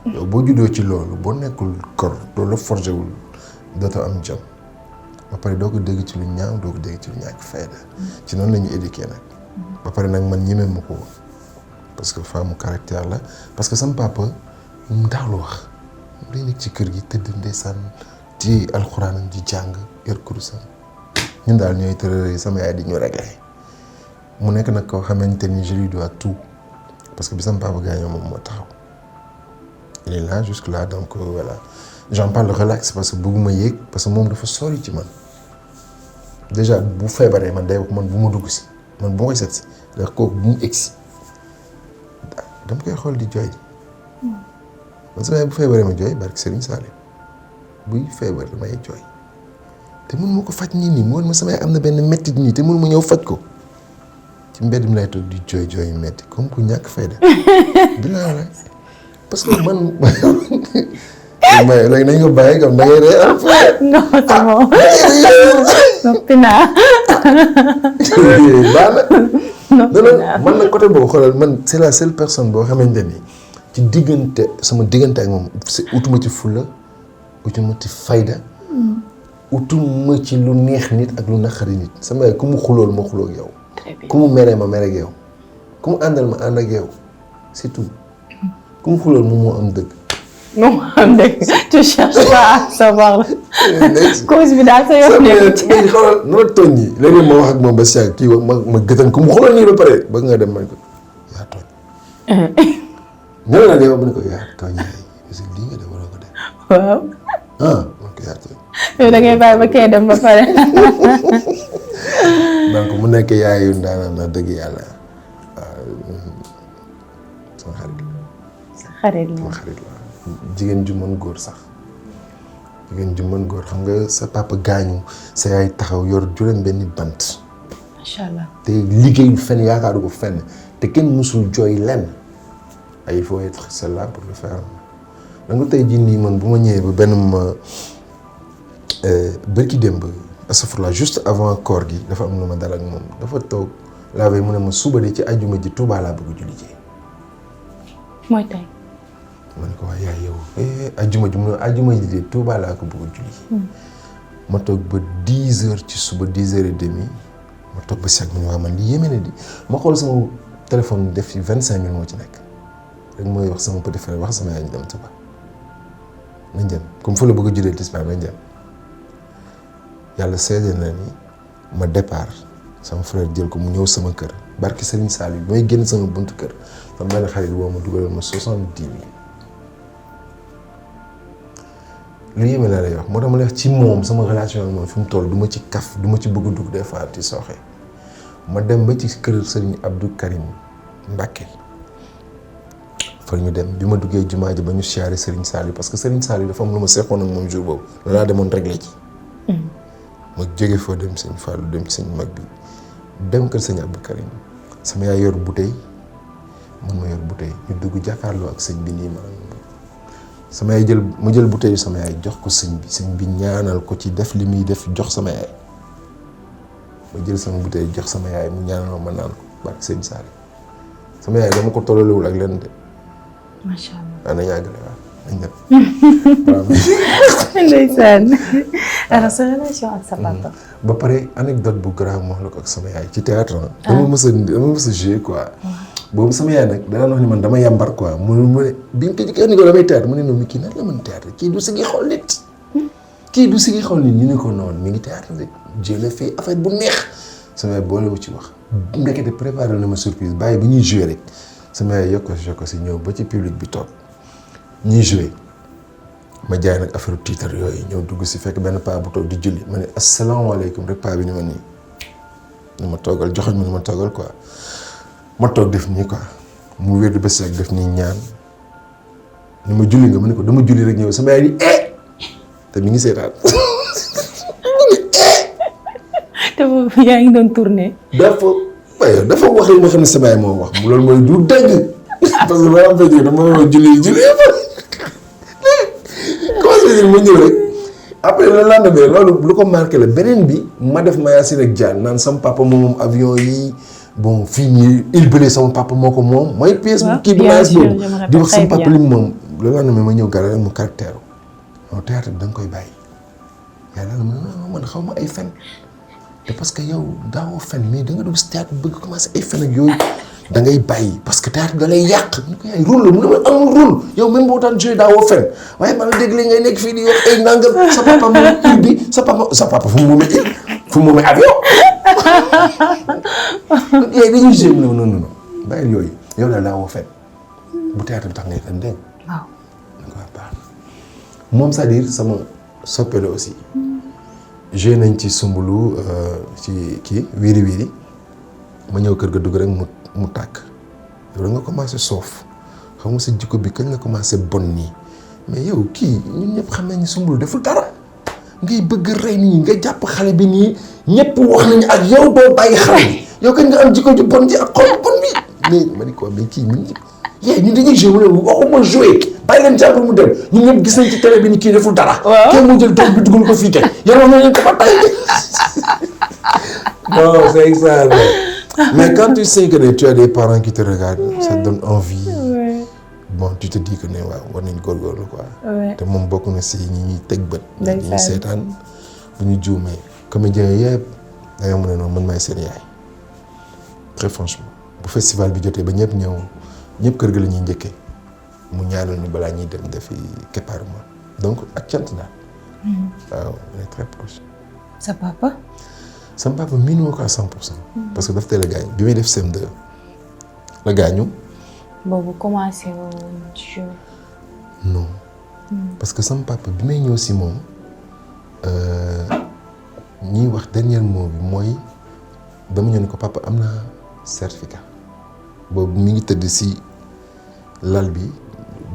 yow boo juddoo ci loolu boo nekkul gor doo la forgé wul dootoo am jom ba pare doo ko dégg ci lu ñaaw doo ko dégg ci lu ñàkk fayda ci noonu la ñu éduqué nag ba pare nag man ñemee ma ko woon parce que femme caractère la parce que sama papa mu daaw la wax day nekk ci kër gi tëdd ndeysaan ci alxuraanam di jàng yor kurusam ñun daal ñooy tërëree sama yaay di ñu réglé mu nekk nag koo xamante ni je lui dois tout parce que bi sama papa gaañoo moom moo taxaw il est là jusque là donc voilà j'en parle relax parce que bëgguma yéeg parce que moom dafa sori ci man déjà bu feebaree man day wax man bu ma dugg si man bu ma koy seet si ndax kooku bu mu egg si dama koy xool di jooy man sama yaay bu feebaree ma jooy barke Serigne Saliou buy feebar damay jooy te mun ma ko faj nii mu woon ma sama yaay am na benn mettit nii te mun ma ñëw faj ko ci mbedd mi lay toog di jooy yu metti comme ku ñàkk fayda dinaa la parce que man mais léegi nañ ko bàyyi comme da ngay rey am non c'est bon noppi naa man nag côté boobu xoolal man c'est la seule personne boo xamante ni ci diggante sama diggante ak moom c'est utuma ci fulla utuma ci fayda utuma ci lu neex nit ak lu naqari nit sama yaay ku mu xulool ma xuloo ak yow. très bien ku mu meree ma mere ak yow ku mu àndal ma ànd ak yow c'est tout ku mu xulool moom moo am dëgg. moom am dëgg tu cherches pas à savoir cause bi daal sa yoon nekk ci. léegi xoolal na la tooñ ñi léegi ma wax ak moom ba si yàgg kii ma gëtan ku mu xulool nii ba pare bëgg nga dem man ko yaa tooñ. nga la de yow ma ne ko yaa tooñ yaay parce que lii nga def waroo ko def. waaw. man ko yaa tooñ. yow da ngay bàyyi ba kay dem ba pare. donc mu nekk yaayu ndaanaan na dëgg yàlla sama xarit la. sa xarit la. sama xarit la jigéen ju mën góor sax jigéen ju mën góor xam nga sa papa gaañu sa yaay taxaw yor juróom benni bant. macha allah. te liggéeyul fenn yaakaaru ko fenn te kenn musul jooy lenn ay il faut être là pour le faire donc tey jii nii man bu ma ñëwee ba benn ma bërki démb astafurlah juste avant koor gi dafa am lu ma dal ak moom dafa toog la veille mu ne ma suba de ci ajuma ji Touba laa bëgg julli ji. mooy tey. ma ne ko waaye yaay yow ajuma ji mu ne ajuma ji de Touba laa ko bëgg julli ji. ma toog ba 10 heures ci suba 10 heures et demi ma toog ba si ak ma ne waaw man li yéeme na di ma xool sama téléphone def ci 25 000 moo ci nekk rek mooy wax sama petit frère wax sama yaay ñu dem Touba nañ dem comme fa la bëgg a jullee tisbaar nañ dem. yàlla seede na ni ma départ sama frère jël ko mu ñëw sama kër barki Serigne Saliou bi may génn sama buntu kër sama benn xarit woo ma dugalal ma 70 000 lu yéeme laa lay wax moo tax ma lay wax ci moom sama relation ak moom fi mu toll du ma ci kaf du ma ci bëgg a dugg des fois ci sooxe ma dem ba ci kër Serigne Abdou Karim Mbacké fa ñu dem bi ma duggee jumaa ji ba ñu siyaare Serigne Saliou parce que Serigne Saliou dafa am lu ma seexoon ak moom jour boobu loolu laa demoon réglé ci. ma jóge foo dem sëñ Fallou dem ci sëñ mag bi dem kër sëñ Abdou Karim sama yaay yor bouteille man ma yor bouteille ñu dugg jàkkaarloo ak sëñ bi nii ma sama yaay jël bouteille sama yaay jox ko sëñ bi ñaanal ko ci def li muy def jox sama yaay ma jël sama bouteille jox sama yaay mu ñaanal ma naan ko barke sëñ Sall sama yaay dama ko tollalewul ak lenn de. macha allah. nañ àggale waaw nañ dem. ndeysaan. alors sa relation ak sa papa. ba pare anecdote bu grave moo wax la ko ak sama yaay ci théâtre dama mës a jouer quoi. boobu sama yaay nag dana wax ni man dama yàmbar quoi mu ne bi nga ko jëkkee ni ko damay théâtre mu ne non mais kii nan la mën théâtre kii du sigi xool nit. kii du sigi xool nit ñu ne ko noonu mi ngi théâtre rek je l'ai fait affaire bu neex sama yaay boolewu ci wax. ndekete préparé na ma surprise bàyyi bi ñuy jouer rek sama yaay yokk si ñëw ba ci public bi toog ñuy jouer. ma jaay nag affaire tiitar yooyu ñëw dugg si fekk benn paa bu toog di julli ma ne asalaamaaleykum rek paa bi ni ma nii ni ma toogal joxoñ ma ni ma toogal quoi ma toog def nii quoi mu wér di ba si def nii ñaan ni ma julli nga ma ne ko dama julli rek ñëw sama yaay ni te mi ngi seetaan te boobu yaa ngi doon tourné. dafa wax li ma xam ne sama yaay moo wax loolu mooy du dëgg parce que ma am fa dama julli ma ñëw rek après le lendemain loolu lu ko marqué la beneen bi ma def Mayacine ak Diagne naan sama papa moom avion yi bon fii nii il bële sama papa moo ko moom mooy pièce kii bu naaj boobu di wax sama papa li mu moom le lendemain ma ñëw gara rek mu caractère non théâtre bi da nga koy bàyyi yàlla la man xaw ma ay fen te parce que yow daawoo fen mais da nga dugg si théâtre bëgg commencé ay fen ak yooyu da ngay bàyyi parce que théâtre da lay yàq ñu ko yaay rôle la mu ne ma amul rôle yow même boo daan joué daawoo fen waaye man dégg li ngay nekk fii di wax ay nangam sa papa moom bi sa papa fu mu moomee avion yaay dañuy joué mu ne ma non bàyyil yooyu yow daal daawoo fen bu théâtre bi tax ngay fen dégg waaw da nga ko baax moom c'est-à-dire sama soppe la aussi joué nañ ci Sumbulu ci kii wiiri wiiri ma ñëw kër ga dugg rek mu tàkk yow da nga commencé soof xam nga sa jikko bi kañ la commencé bon nii mais yow kii ñun ñëpp xam nañ ni Soumboulou deful dara ngay bëgg rey nit ñi nga jàpp xale bi nii ñëpp wax nañu ak yow doo bàyyi xale bi yow kañ nga am jikko ju bon ji ak xol bon bi mais ma ni ko mais kii ñun ñun dañuy joué mu ne waxuma joué bàyyi leen jàpp mu dem ñun ñëpp gis nañ ci télé bi ni kii deful dara. waaw kenn mu jël doom bi dugal ko fii kay yow wax nañu ko ba tey non c'est extraordinaire. Mais quand tu sais que tu as des parents qui te regardent, ça te donne envie. Ouais. Bon, tu te dis que ne waaw war nañ góorgóorlu quoi. te moom bokk na si ñi ñuy teg bët. ñi ñuy seetaan bu ñu juumee comédien yëpp da nga mën a noonu man maay seen yaay très franchement bu festival bi jotee ba ñëpp ñëw ñëpp kër ga la ñuy njëkkee mu ñaanal ñu balaa ñuy dem defi keppaaru ma donc ak cant daal. waaw on est très proche. sa papa. sama papa miinu ko à 100%. parce que daf teel a gaañ bi may def CM2 la gaañu. boobu commencé woon jouer. non. parce que sama papa bi may ñëw si moom ñuy wax dernier mot bi mooy dama ñëw ne ko papa am naa certificat boobu mi ngi tëdd si lal bi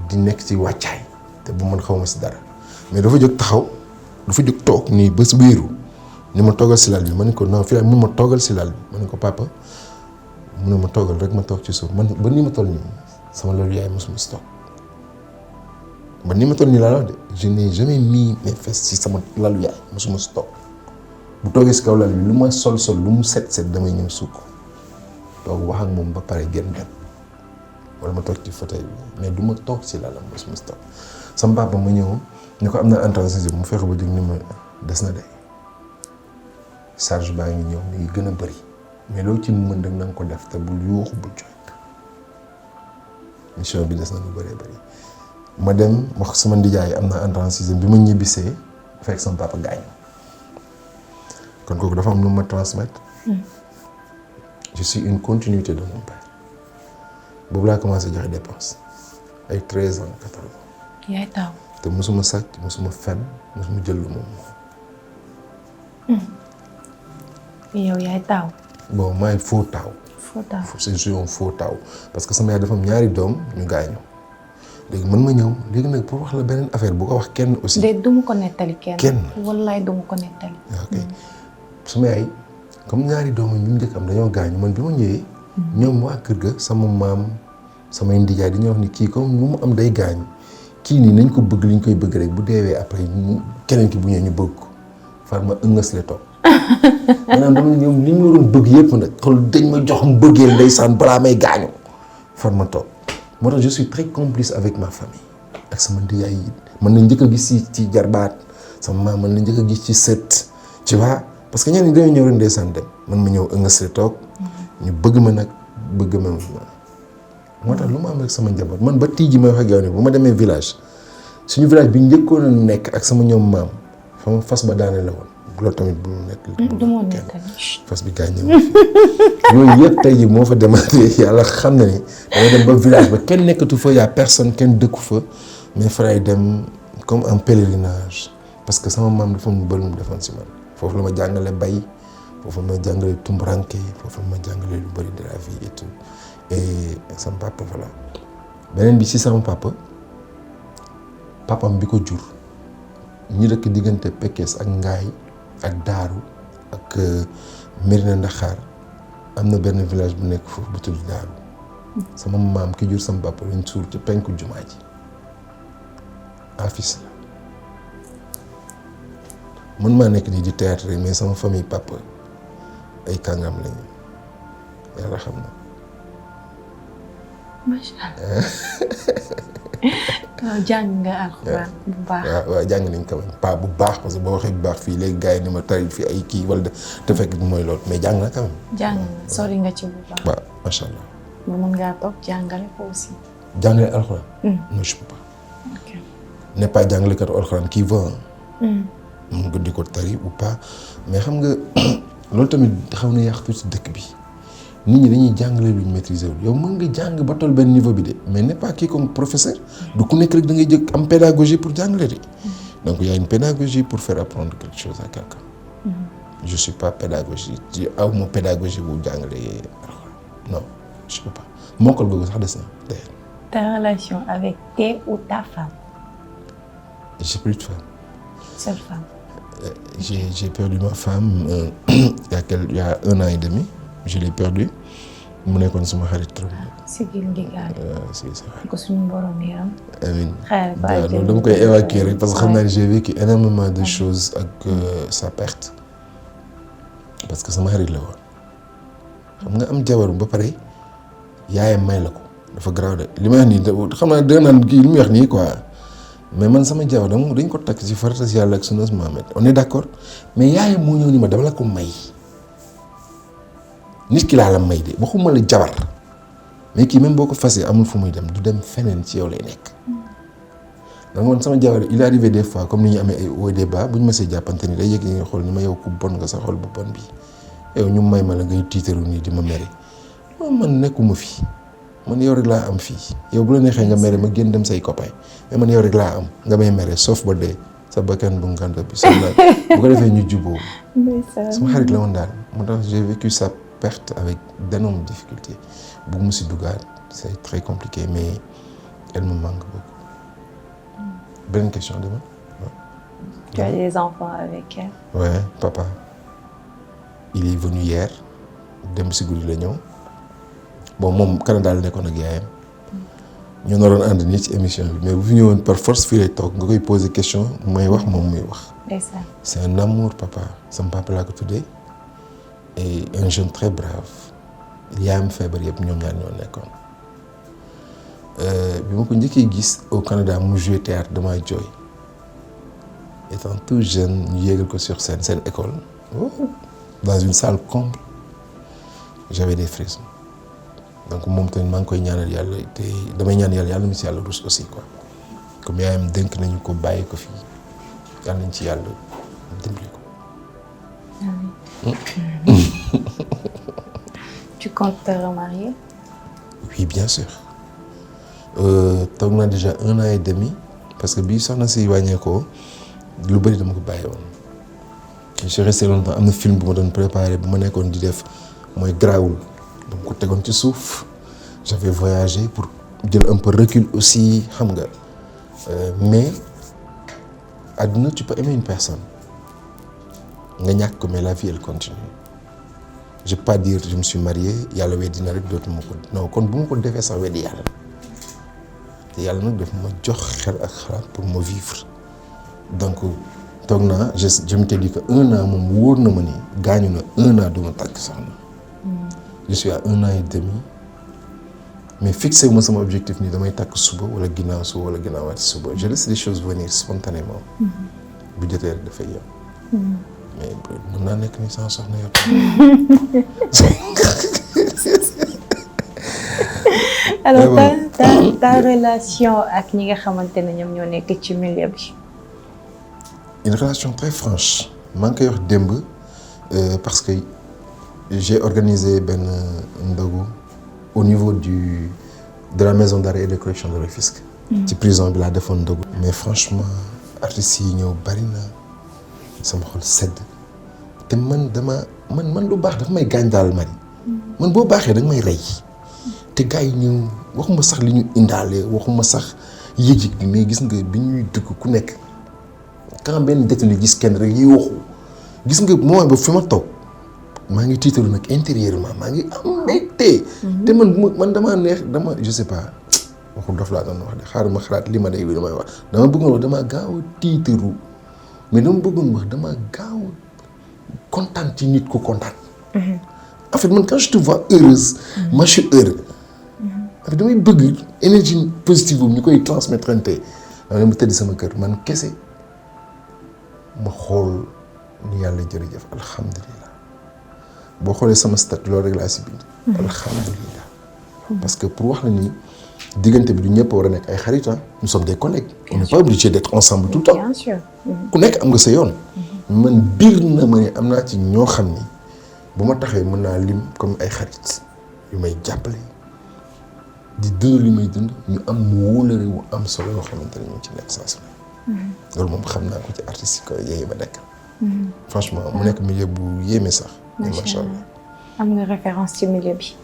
di nekk ci wàccaay te bu man xaw ma si dara mais dafa jóg taxaw dafa jóg toog nii bés wéeru ni ma toogal si lal bi ma ne ko non fii mun ma toogal si lal bi ma ne ko papa mu ne ma toogal rek ma toog ci suuf man ba nii ma toll nii sama lalu yaay mosuma si toog ba nii ma toll nii laa la wax de je n'ai jamais mis mes fesses si sama lalu yaay mosuma si toog bu toogee si kaw lal bi lu ma sol lu mu set damay ñëw sukk toog wax ak moom ba pare génn dem wala ma toog ci fauteuil bi mais du ma toog si lalam mosuma si toog sama papa ma ñëw ni ko am na entrée sixième mu fexe ba jóg ni ma des na de charge baa ngi ñëw mi ngi gën a bëri mais loo ci mën rek na nga ko def te bul yuuxu bul jooy mission bi des na lu bëree bëri ma dem wax sama ndijaay am na entrée sixième bi ma ñibbisee fekk sama papa gaañu kon kooku dafa am lu ma transmettre. je suis une continuité de mon père boobu laa commencé joxe dépense ay 13 ans 14 ans. yaay taaw. te mosuma sàcc mosuma fen mosuma jël lu moom. yow yaay taaw. bon maay faux taaw. faux taaw. je suis un faux taaw parce que sama yaay dafa am ñaari doom ñu gaañu léegi man ma ñëw léegi nag pour wax la beneen affaire bu ko wax kenn aussi. de du ma ko nettali kenn. kenn wallaay du ma ko nettali. ok sama yaay comme ñaari doom yi mu njëkk am dañoo gaañu man bi ma ñëwee. ñoom waa kër ga sama maam samay ndijaay dañoo wax ni kii comme lu mu am day gaañu kii nii nañ ko bëgg li ñu koy bëgg rek bu deewee après keneen ki bu ñëwee ñu bëgg ko far ma ëngas le toog. maanaam dama ñoom li ñu waroon bëgg yëpp nag xool dañ ma jox mbëggeel ndeysaan balaa may gaañu far ma toog moo tax je suis très complice avec ma famille ak sama ndiyaay yi mën na njëkk a gis ci jarbaat sama maam mën na njëkk a gis ci sët tu vois parce que ñenn ñi dañoo ñëw rek ndeysaan dem man ma ñëw ëngasle toog ñu bëgg ma nag bëgg ma moo tax lu ma am rek sama njaboot man ba tii ji may wax ak yow ni bu ma demee village suñu village bi njëkkoon a nekk ak sama ñoom maam fa ma fas ba daane la woon loolu tamit bu mu nekk. du ma nettali. fas bi gaañ ñëw yooyu yëpp tey jii moo fa demandé yàlla xam na ni dama dem ba village ba kenn nekkatu fa y a personne kenn dëkku fa mais faray dem comme un pèlerinage parce que sama maam dafa mu bëri mu defoon si man foofu la ma jàngale bay foofu la ma jàngale tumburanke foofu la ma jàngale lu bëri de la vie et tout et sama papa voilà beneen bi si sama papa papam bi ko jur ñi dëkk diggante Pekes ak Ngaay ak Daaru ak Mérina Ndaxaar am na benn village bu nekk foofu bu tudd Daaru sama maam ki jur sama papa lañ suur ci penku jumaa ji afis la mën maa nekk nii di théâtre mais sama famille papa ay kàngam lañu yàlla xam na. macha allah. waaw jàng nga alxuraan bu baax. waaw jàng nañ ko pas bu baax parce que boo waxee bu baax fii léegi gars yi ni ma tari fii ay kii wala te fekk mooy loolu mais jàng na quand même. jàng nga sori nga ci bu baax. waaw macha allah. bu mën ngaa toog jàngale ko aussi. jàngale alxuraan. non je peux pas. ok. n'est pas jàngalekatu alxuraan qui veut. mun nga di ko tari ou pas mais xam nga loolu tamit xaw na yàq tuuti dëkk bi. nit ñi dañuy jàngale luñ maîtriser wul yow mën nga jàng ba toll benn niveau bi de mais n'est pas kii comme professeur du ku nekk rek da ngay jëkk am pédagogie pour jàngale de donc il y a une pédagogie pour faire apprendre quelque chose à quelqu'un je suis pas pédagogie ci aw ma pédagogie bu jàngale non je peux pas mokkal googu sax des na d'ailleurs. ta relation avec tes ou ta femme. j'ai plus de femme. seule femme. j'ai perdu ma femme il y a 1 an et demi. je l'ai perdu mu nekkoon suma xarit trop. sigil ndigaal. si ko suñu borom yaram. amiin xaaral waaw loolu dama koy évacuer rek parce que xam naa ne j'ai vécu énormément de choses ak sa perte parce que sama xarit la woon xam nga am jabaru ba pare yaayam may la ko dafa garaaw de li may wax nii xam naa danga naan kii li muy wax nii quoi mais man sama jabar dañ ko takk ci farata si yàlla ak sunnas Muhammad on est d'accord mais yaayam moo ñëw ni ma dama la ko may nit ki laa la may de waxuma la jabar mais kii même boo ko fasee amul fu muy dem du dem feneen ci yow lay nekk. donc man sama jabar il arrivé des fois comme ni ñu amee ay hauts et des bas bu ñu mësee jàppante ni day yëg nga xool ni ma yow ku bon nga sa xol bu bon bi yow ñu may ma la ngay tiitaru nii di ma mere man nekkuma fii man yow rek laa am fii yow bu la neexee nga mere ma génn dem say copain mais man yow rek laa am nga may mere sauf ba dee sa bakkan bu nganda bi sa la bu ko defee ñu juboo sama xarit la woon daal moo tax j'ai vécu sa perte avec d'énormes difficultés bu mu si dugaat c'est très compliqué mais elle me manque beaucoup. Bonne question, demain. Tu as des enfants avec elle? Ouais, papa. Il est venu hier. Dem si guddi la ñëw. Bon moom Canada la nekkoon ak yaayam. ñoo naroon ànd nii ci émission bi mais bu fi ñëwoon par force fii lay toog nga koy poser question may wax moom muy wax. C'est un amour papa. Sama papa laa ko tuddee. Et un jeune très brave. yaayam feebar yëpp ñoom ñaar ñoo nekkoon. bi ma ko njëkkee gis au Canada mu joué théâtre damay jooy étant tout jeune ñu yéegal ko sur scène seen école dans une salle comble j'avais des frissons donc moom tamit maa ngi koy ñaanal yàlla te damay ñaan yàlla mu ci yàlla rus aussi quoi comme yaayam dénk nañu ko bàyyi ko fii yàlla nañ ci yàlla dimbali ko. Tu comptes te remarier? Oui, bien sûr. Toog naa déjà 1 an et demi parce que bii soxna si wàññeekoo lu bëri dama ko bàyyi woon. Je suis resté longtemps am na film bu ma doon préparé bu ma nekkoon di def mooy garaawul dama ko tegoon ci suuf j'avais voyagé pour jël un peu recul aussi xam nga mais àdduna tu peux aimer une personne nga ñàkk ko mais la vie elle continue. Je peux pas dire je me suis marié yàlla weddi na rek dootuma ko non kon bu ma ko defee sax weddi yàlla. yàlla nag daf ma jox xel ak xalaat pour ma vivre donc toog naa je m'étais dit que 1 an moom wóor na ma ni gaañu na 1 an du ma tàgg soxna. Je suis à 1 an et demi mais fixé wu ma sama objectif ni damay tàkk suba wala ginnaaw suba wala ginnaawaati suba je laisse les choses venir spontanément. bu jotee rek dafay yem. mais mën naa nekk ni sans soxna yow. Alors ta relation ak ñi nga xamante ne ñoom ñoo nekk ci milieu bi. Une relation très franche maa ngi koy wax démb parce que j'ai organisé benn ndogu au niveau de la maison d'arrêt et de correction de Rufisque. ci prison bi laa defoon ndogu. mais franchement artistes yi ñëw bari na sama xol sedd te man lu baax dafa may gaañ daal Marie man boo baaxee da nga may rey. te gars yi ñëw waxuma sax li ñu indaale waxuma sax yëg-yëg bi mais gis nga bi ñuy dugg ku nekk quand benn détenu gis kenn rek yi waxu gis nga moment ba fi ma toog maa ngi tiitalu nag intérieurement maa ngi am mbégte. te man damaa neex je sais pas waxu dof laa doon wax de xaaral ma xalaat li ma day damay wax dama bëggoon wax damaa gaaw a tiitaru mais dama bëggoon wax damaa gaaw kontaan ci nit ko kontaan. en fait man quand je te vois heureuse. moi je suis heureux. damay bëgg énergie positive boobu ñu koy transmettre ante dama dem tëdd sama kër man kese ma xool ni yàlla jërëjëf alhamdulilah boo xoolee sama statut loolu rek laa si bind. alhamdulilah parce que pour wax la ni diggante bi du ñëpp war a nekk ay xarit nous sommes des collègues. on n'est pas obligé d'être ensemble tout le temps. bien sûr. ku nekk am nga sa yoon. man biir na ma ne am naa ci ñoo xam ni bu ma taxee mën naa lim comme ay xarit yu may jàppale. di dund li may dund ñu am wóolare wu am solo yoo xamante ne ñu ci nekk saa su ne. loolu moom xam naa ko ci artistes yi ko yéeye ba nekk. franchement mu nekk milieu bu yéeme sax. macha allah am nga référence ci milieu bi.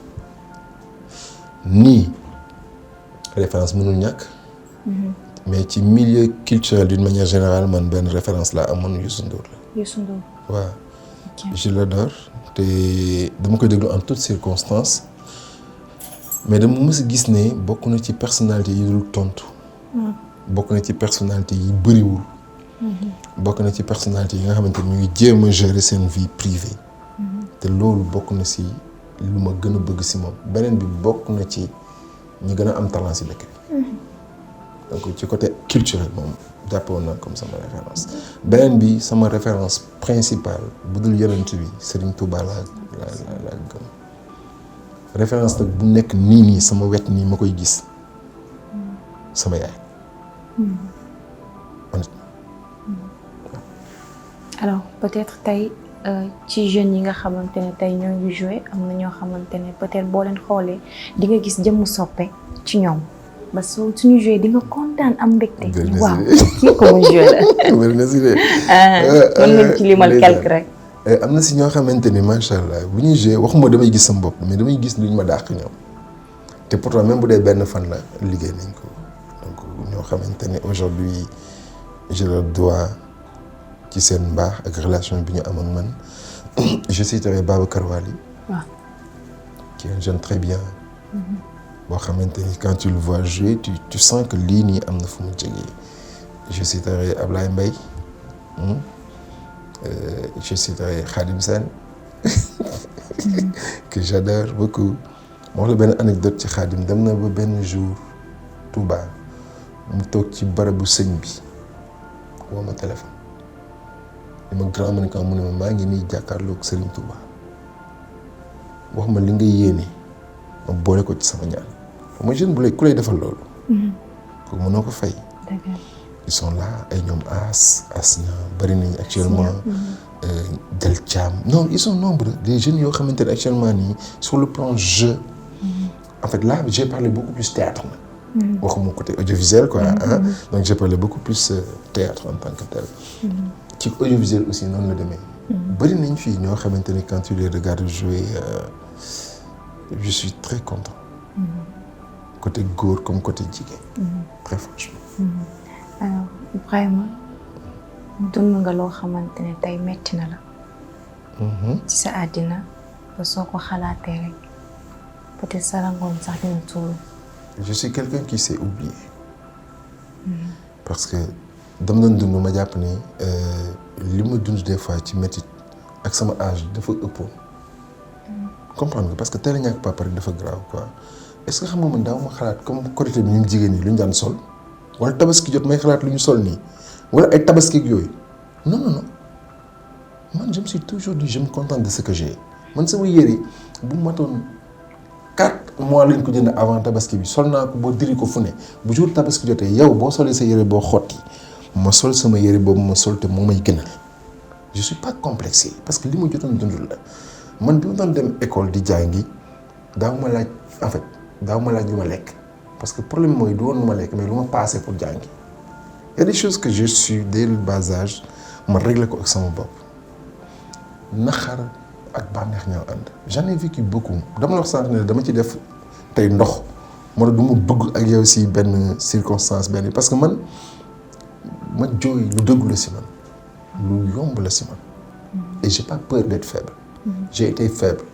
nii référence mënul ñàkk. mais ci milieu culturel d'une manière générale man benn référence laa amoon Youssou Ndour la. Youssou Ndour. waaw. je l'adore te dama koy déglu en toutes circonstances. mais dama mës a gis ne bokk na ci personnalité yi dul tontu. bokk na ci personnalité yi bëriwul. bokk na ci personnalité yi nga xamante ni ñu ngi jéem a gérer seen vie privée. te loolu bokk na si lu ma gën a bëgg si moom beneen bi bokk na ci ñi gën a am talent si dëkk bi. donc ci côté culturel moom jàppoon naa comme sama référence beneen bi sama référence principale bu dul yonent bi Serigne Touba laa gëm référence nag bu nekk nii sama wet nii ma koy gis sama yaay alors peut-être tey ci jeunes yi nga xamante ne tey ñoo ngi joué am na ñoo xamante ne peut-être boo leen xoolee di nga gis jëmm soppe ci ñoom ba suñu joué di nga kontaan am mbégte. waaw kii ko mu joué la. bëri na si de. mën nga ci limal quelque rek. am na si ñoo xamante ni macha allah bu ñuy joué waxuma damay gis sama bopp mais damay gis luñ ma dàq ñoom te pourtant même bu dee benn fan la liggéey nañ ko donc ñoo xamante ne aujourd'hui je leur dois ci seen mbaax ak relation bi ñu amoon man je citerai Babacar Wali. waaw. qui est un jeune très bien. boo xamante ni quand tu le vois jouer tu sens que lii nii am na fu mu jógee je citerai Ablaye Mbaye. Je citerai Khadim Sène que j'adore beaucoup. ma wax la benn anecdote ci Khadim dem na ba benn jour Touba mu toog ci barabu sëñ bi woo ma téléphone li ma grand man mu ne ma maa ngi nii jàkkaarloog Serigne Touba wax ma li nga yéene ma boole ko ci sama ñaan ma jeune bu lay ku lay defal loolu. kooku mënoo ko fay. ils sont là ay ñoom Asna bari nañu actuellement. Del Thiam non ils sont nombreux des jeunes yoo xamante ne actuellement nii sur le plan jeu. En fait là j'ai parlé beaucoup plus théâtre nag. waxuma côté audiovisuel quoi. Donc j'ai parlé beaucoup plus théâtre en tant que tel. ci audiovisuel aussi noonu la demee. bari nañ fii ñoo xamante ne quand tu les regardes jouer je suis très content. Côté góor comme côté jigéen. Très franchement. Alors Ibrahima dund nga loo xamante ne tey metti na la. ci sa àddina ba soo ko xalaatee rek peut-être sa rangoon sax dina tuuru. Je suis quelqu'un qui s'est oublié. Parce que dama doon dund ma jàpp ne li ma dund des fois ci métit ak sama âge dafa ëppoon. comprendre nga parce que teel a ñàkk papa rek dafa grave quoi est-ce que xam nga man daaw ma xalaat comme Korité bi ñun jigéen ñi lu ñu daan sol wala tabaski jot may xalaat lu ñu sol nii wala ay tabaski ak yooyu non man je me suis toujours dit je me contente de ce que j'ai man sama yére bu matoon 4 mois lañ ko jënd avant tabaski bi sol naa ko boo diri ko fu ne bu jour tabaski jotee yow boo solee sa yére boo xotti ma sol sama yére boobu ma sol te moo may gënal je suis pas complexé parce que li ma jotoon dundul la man bi ma doon dem école di jàngi daaw ma laaj en fait daaw ma laaj lu ma lekk parce que problème mooy du woon lu ma lekk mais lu ma passé pour jàngi y a des choses que je suis dès le bas âge ma réglé ko ak sama bopp naxar ak bànneex ñoo ànd j'en ai vécu beaucoup dama la wax sànq ne dama ci def tey ndox moo tax du ma dugg ak yow si benn circonstance benn parce que man ma jooy lu dëggu la si man lu yomb la si man et j'ai pas peur d'être faible. J'ai été faible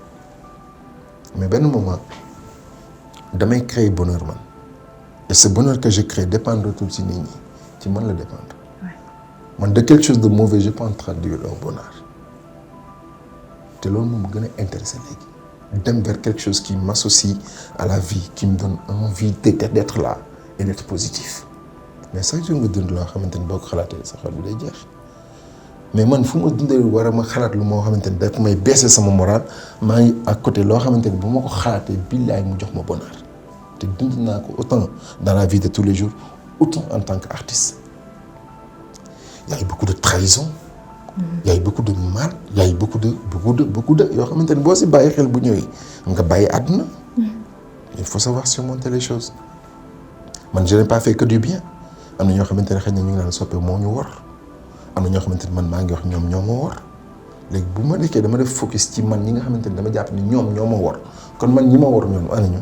mais benn moment damay créer bonheur man et ce bonheur que je crée dépendre tout ci nit ñi ci man la dépendre man de quelque chose de mauvais je peux en traduire un bonheur te loolu moom gën a intéressé léegi dem vers quelque chose qui m'associe à la vie qui me donne envie d'être là et d'être positif mais chaque jour nga dund loo xamante ni boo ko xalaatee sa xol bi day jeex mais man fu ma dundee war a ma xalaat lu moo xamante ni daf may baisser sama moral maa ngi à côté loo xamante ni bu ma ko xalaatee billaay mu jox ma bonheur te dund naa ko autant dans la vie de tous les jours autant en tant qu'artiste. Il y a eu beaucoup de trahison. Il y a eu beaucoup de mal. Il y a eu beaucoup de yoo xamante ni boo si bàyyi xel bu ñëwee nga bàyyi àdduna. Il faut savoir surmonter les choses man je n'ai pas fait que du bien am na ñoo xamante ne xëy na ñu ngi naan soppe moo ñu war. am na ñoo xamante ni man maa ngi wax ñoom ñoo ma war léegi bu ma nekkee dama def focus ci man ñi nga xamante ni dama jàpp ni ñoom ñoo ma war kon man ñi ma war ñoom ana ñu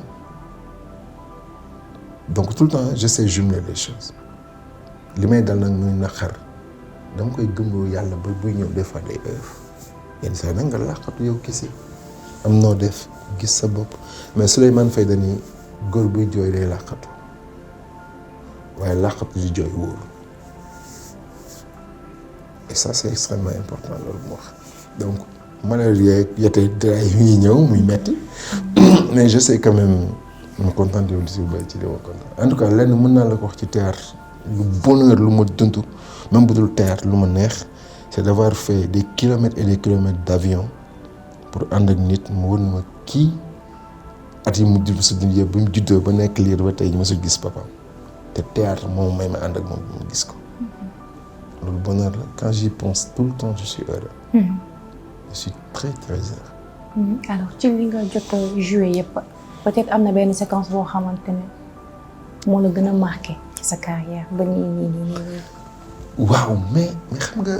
donc tout le temps je sais jumeler les choses li may dal nag muy naqar dama koy gëmloo yàlla ba buy ñëw des fois day œuf yenn saa nag nga làqatu yow kese am noo def gis sa bopp mais Souleymane Faye dañuy góor buy jooy day làqatu waaye làqatu di jooy wóoru et ça c'est extrêmement important loolu mu wax donc malheur yeeg yete dray yi ñëw muy metti mais je sais quand même ma kontaan yow di si bay ci li ma kontaan en tout cas lenn mën naa la ko wax ci théâtre lu bonheur lu ma dund même bu dul théâtre lu ma neex c'est d'avoir fait des kilomètres et des kilomètres d'avion pour ànd ak nit mu wër ma kii at yi mu dund sa dund yëpp ba mu juddoo ba nekk liir ba tey ma sa gis papaam te théâtre moom may ma ànd ak moom ma gis ko loolu bonheur la quand j'y pense tout le temps je suis heureux. Je suis très très heureux. Alors ci li nga jot a joué yëpp peut-être am na benn séquence boo xamante ne moo la gën a marqué ci sa carrière ba nii. waaw mais xam nga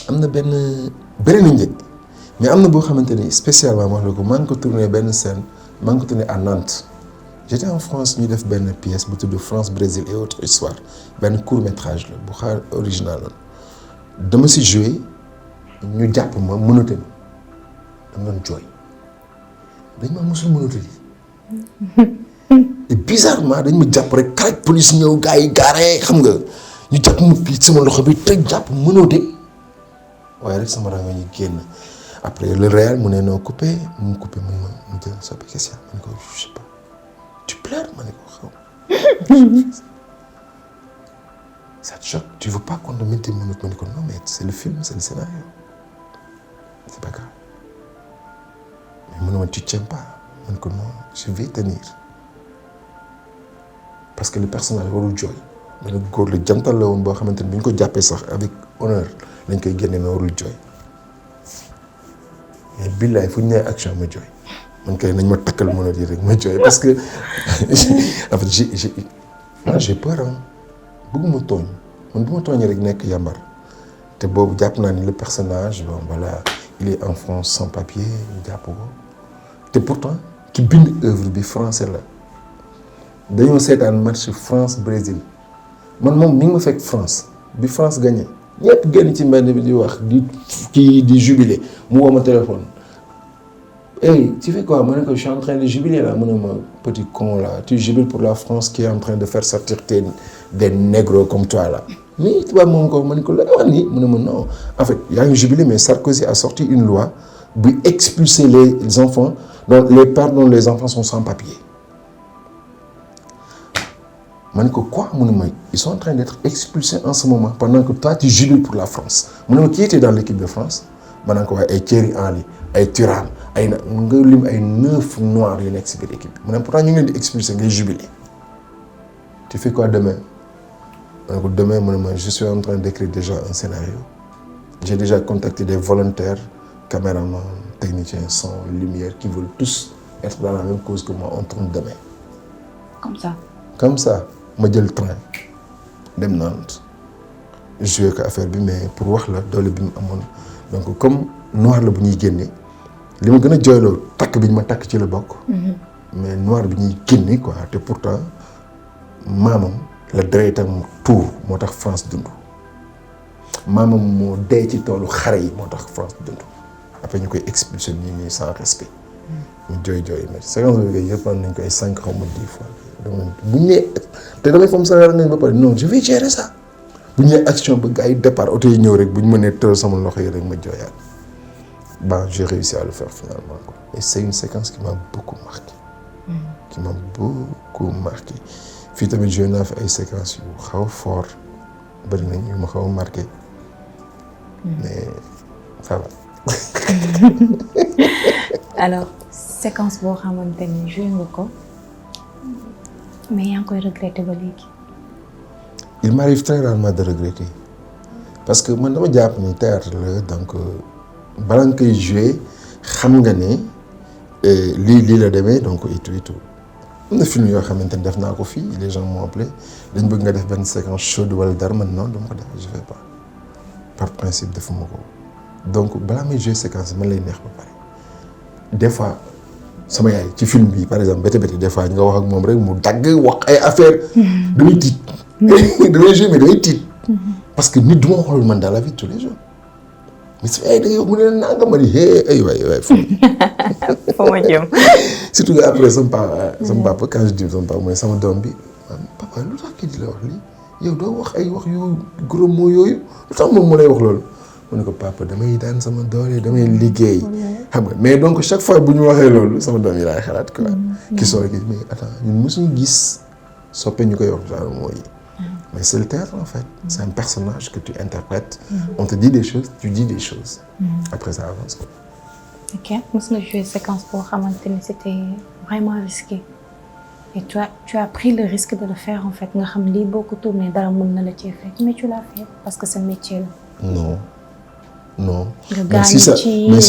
am na bëri na njëg mais am na boo xamante ni spécialement wax la ko maa ngi ko tourné benn scène maa ngi ko tourné à Nantes. J'étais en France ñu def benn pièce bu tudd France Brésil et autres histoires benn court métrage la bu xaar original la dama si joué ñu jàpp ma mënate ni dama doon jooy dañ ma mosul mënate yi et bizarrement dañ ma jàpp rek karaj police ñëw gars yi gaare xam nga ñu jàpp ma fii sama loxo bi te jàpp mënate waaye rek sama rango ñu génn après le réel mu ne noo coupé mu coupé mu jël soppi question ma ne ko je sais pas tu pleures ma ne ko xaw ça te choque tu veux pas qu'on te mette ma ne ko non mais c'est le film c'est le scénario c'est pas grave mais mu ne ma tu tiens pas ma ne ko non je vais tenir parce que le personnage warul jooy ma ne góor la jantal la woon boo xamante ni bu ñu ko jàppee sax avec honneur lañ koy génne mais warul jooy mais billaay fu ñu nee action ma jooy man kay nañ ma takkal mën a dire rek ma jooy parce que en fait j'ai peur hein bëgguma tooñ man bu ma tooñee rek nekk yambar te boobu jàpp naa ni le personnage bon voilà il est en France sans papier ñu jàpp ko te pourtant ki bind œuvre bi français la dañoo seetaan match France Brésil man moom mi ngi ma fekk France bi France gagné ñëpp génn ci mbedd bi di wax di jubilé mu woo ma téléphone. Hey, tu fais quoi? Je suis en train de jubiler là. Mon petit con là. Tu jubiles pour la France qui est en train de faire sortir des négros comme toi là. Mais tu vas mon corps, non. En fait, il y a un jubilé, mais Sarkozy a sorti une loi pour expulser les enfants, donc les pères dont les enfants sont sans papier. Quoi? Ils sont en train d'être expulsés en ce moment pendant que toi tu jubiles pour la France. Qui était dans l'équipe de France? Thierry Henry, Thuram. Ay na nga lim ay 9 noirs yu nekk ci biir équipe bi pourtant ñu ngi leen di expulser ngay jubiler tu fais quoi demain demain je suis en train d'écrire déjà un scénario j'ai déjà contacté des volontaires caméramans techniciens son lumière qui veulent tous être dans la même cause que moi on tourne demain comme ça ma jël train dem Nantes joué ko affaire bi mais pour wax la doole bi mu amoon donc comme noir la bu ñuy génne li ma gën a jooyloo takk bi ñu ma takk ci la bokk. mais noir bi ñuy génne quoi te pourtant maamam la deretam tuur moo tax France dund maamam moo dee ci toolu xare yi moo tax France dund après ñu koy expulser nii sans respect. ñu jooy mais séquence bi yëpp nañ koy 5 xaw ma 10 fois. bu ñu nee te damay fomm sa yaram ba pare non je vais gérer ça bu ñu nee action ba gars yi départ oto yi ñëw rek bu ñu mënee tëral sama loxo yi rek ma jooyaat. Ben, j'ai réussi à le faire finalement. Et c'est une séquence qui m'a beaucoup marqué. Qui m'a beaucoup marqué. Finalement, j'ai eu une séquence très fort. Qui m'a beaucoup marqué. Mais ça va. Alors, séquence boo xamante ni joué nga ko mais yaa ngi koy regretter ba léegi. Il m'arrive très rarement de regretter. Parce que man dama jàpp ni théâtre la donc. balaa nga koy joué xam nga ne lii la demee donc et tout am na film yoo xamante ni def naa ko fii les gens m'ont appelé dañ bëgg nga def benn séquence chaude wala dara man non dama ko def je vais pas par principe defuma ko donc balaa may joué séquence man lay neex ba pare des fois sama yaay ci film bi par exemple bété des fois nga wax ak moom rek mu dagg wax ay affaire damay tiit damay joué mais damay tiit parce que nit du ma xool man dans la vie de tous les jours. mais su fekkee da ngay mu ne nanga ma di ay waay fa ma jëm. surtout que après sama papa quand je dis sama papa mooy sama doom bi papa lu tax kii di la wax lii yow doo wax ay wax yu gros mots yooyu lu tax moom moo lay wax loolu mu ne ko papa damay daan sama doole damay liggéey xam nga mais donc chaque fois bu ñu waxee loolu sama doom yi laay xalaat quoi qui sont mais attends ñun mosuñu gis soppe ñu koy wax genre mooy mais c'est le théâtre en fait c'est un personnage que tu interprètes on te dit des choses tu dis des choses après ça avance quoi. Ok mos nga jouer séquence boo xamante ni c'était vraiment risqué et toi tu as pris le risque de le faire en fait nga xam lii boo ko tourné dara mën na la cee fekk mais tu l'as fait parce que c'est métier la. Non. Mais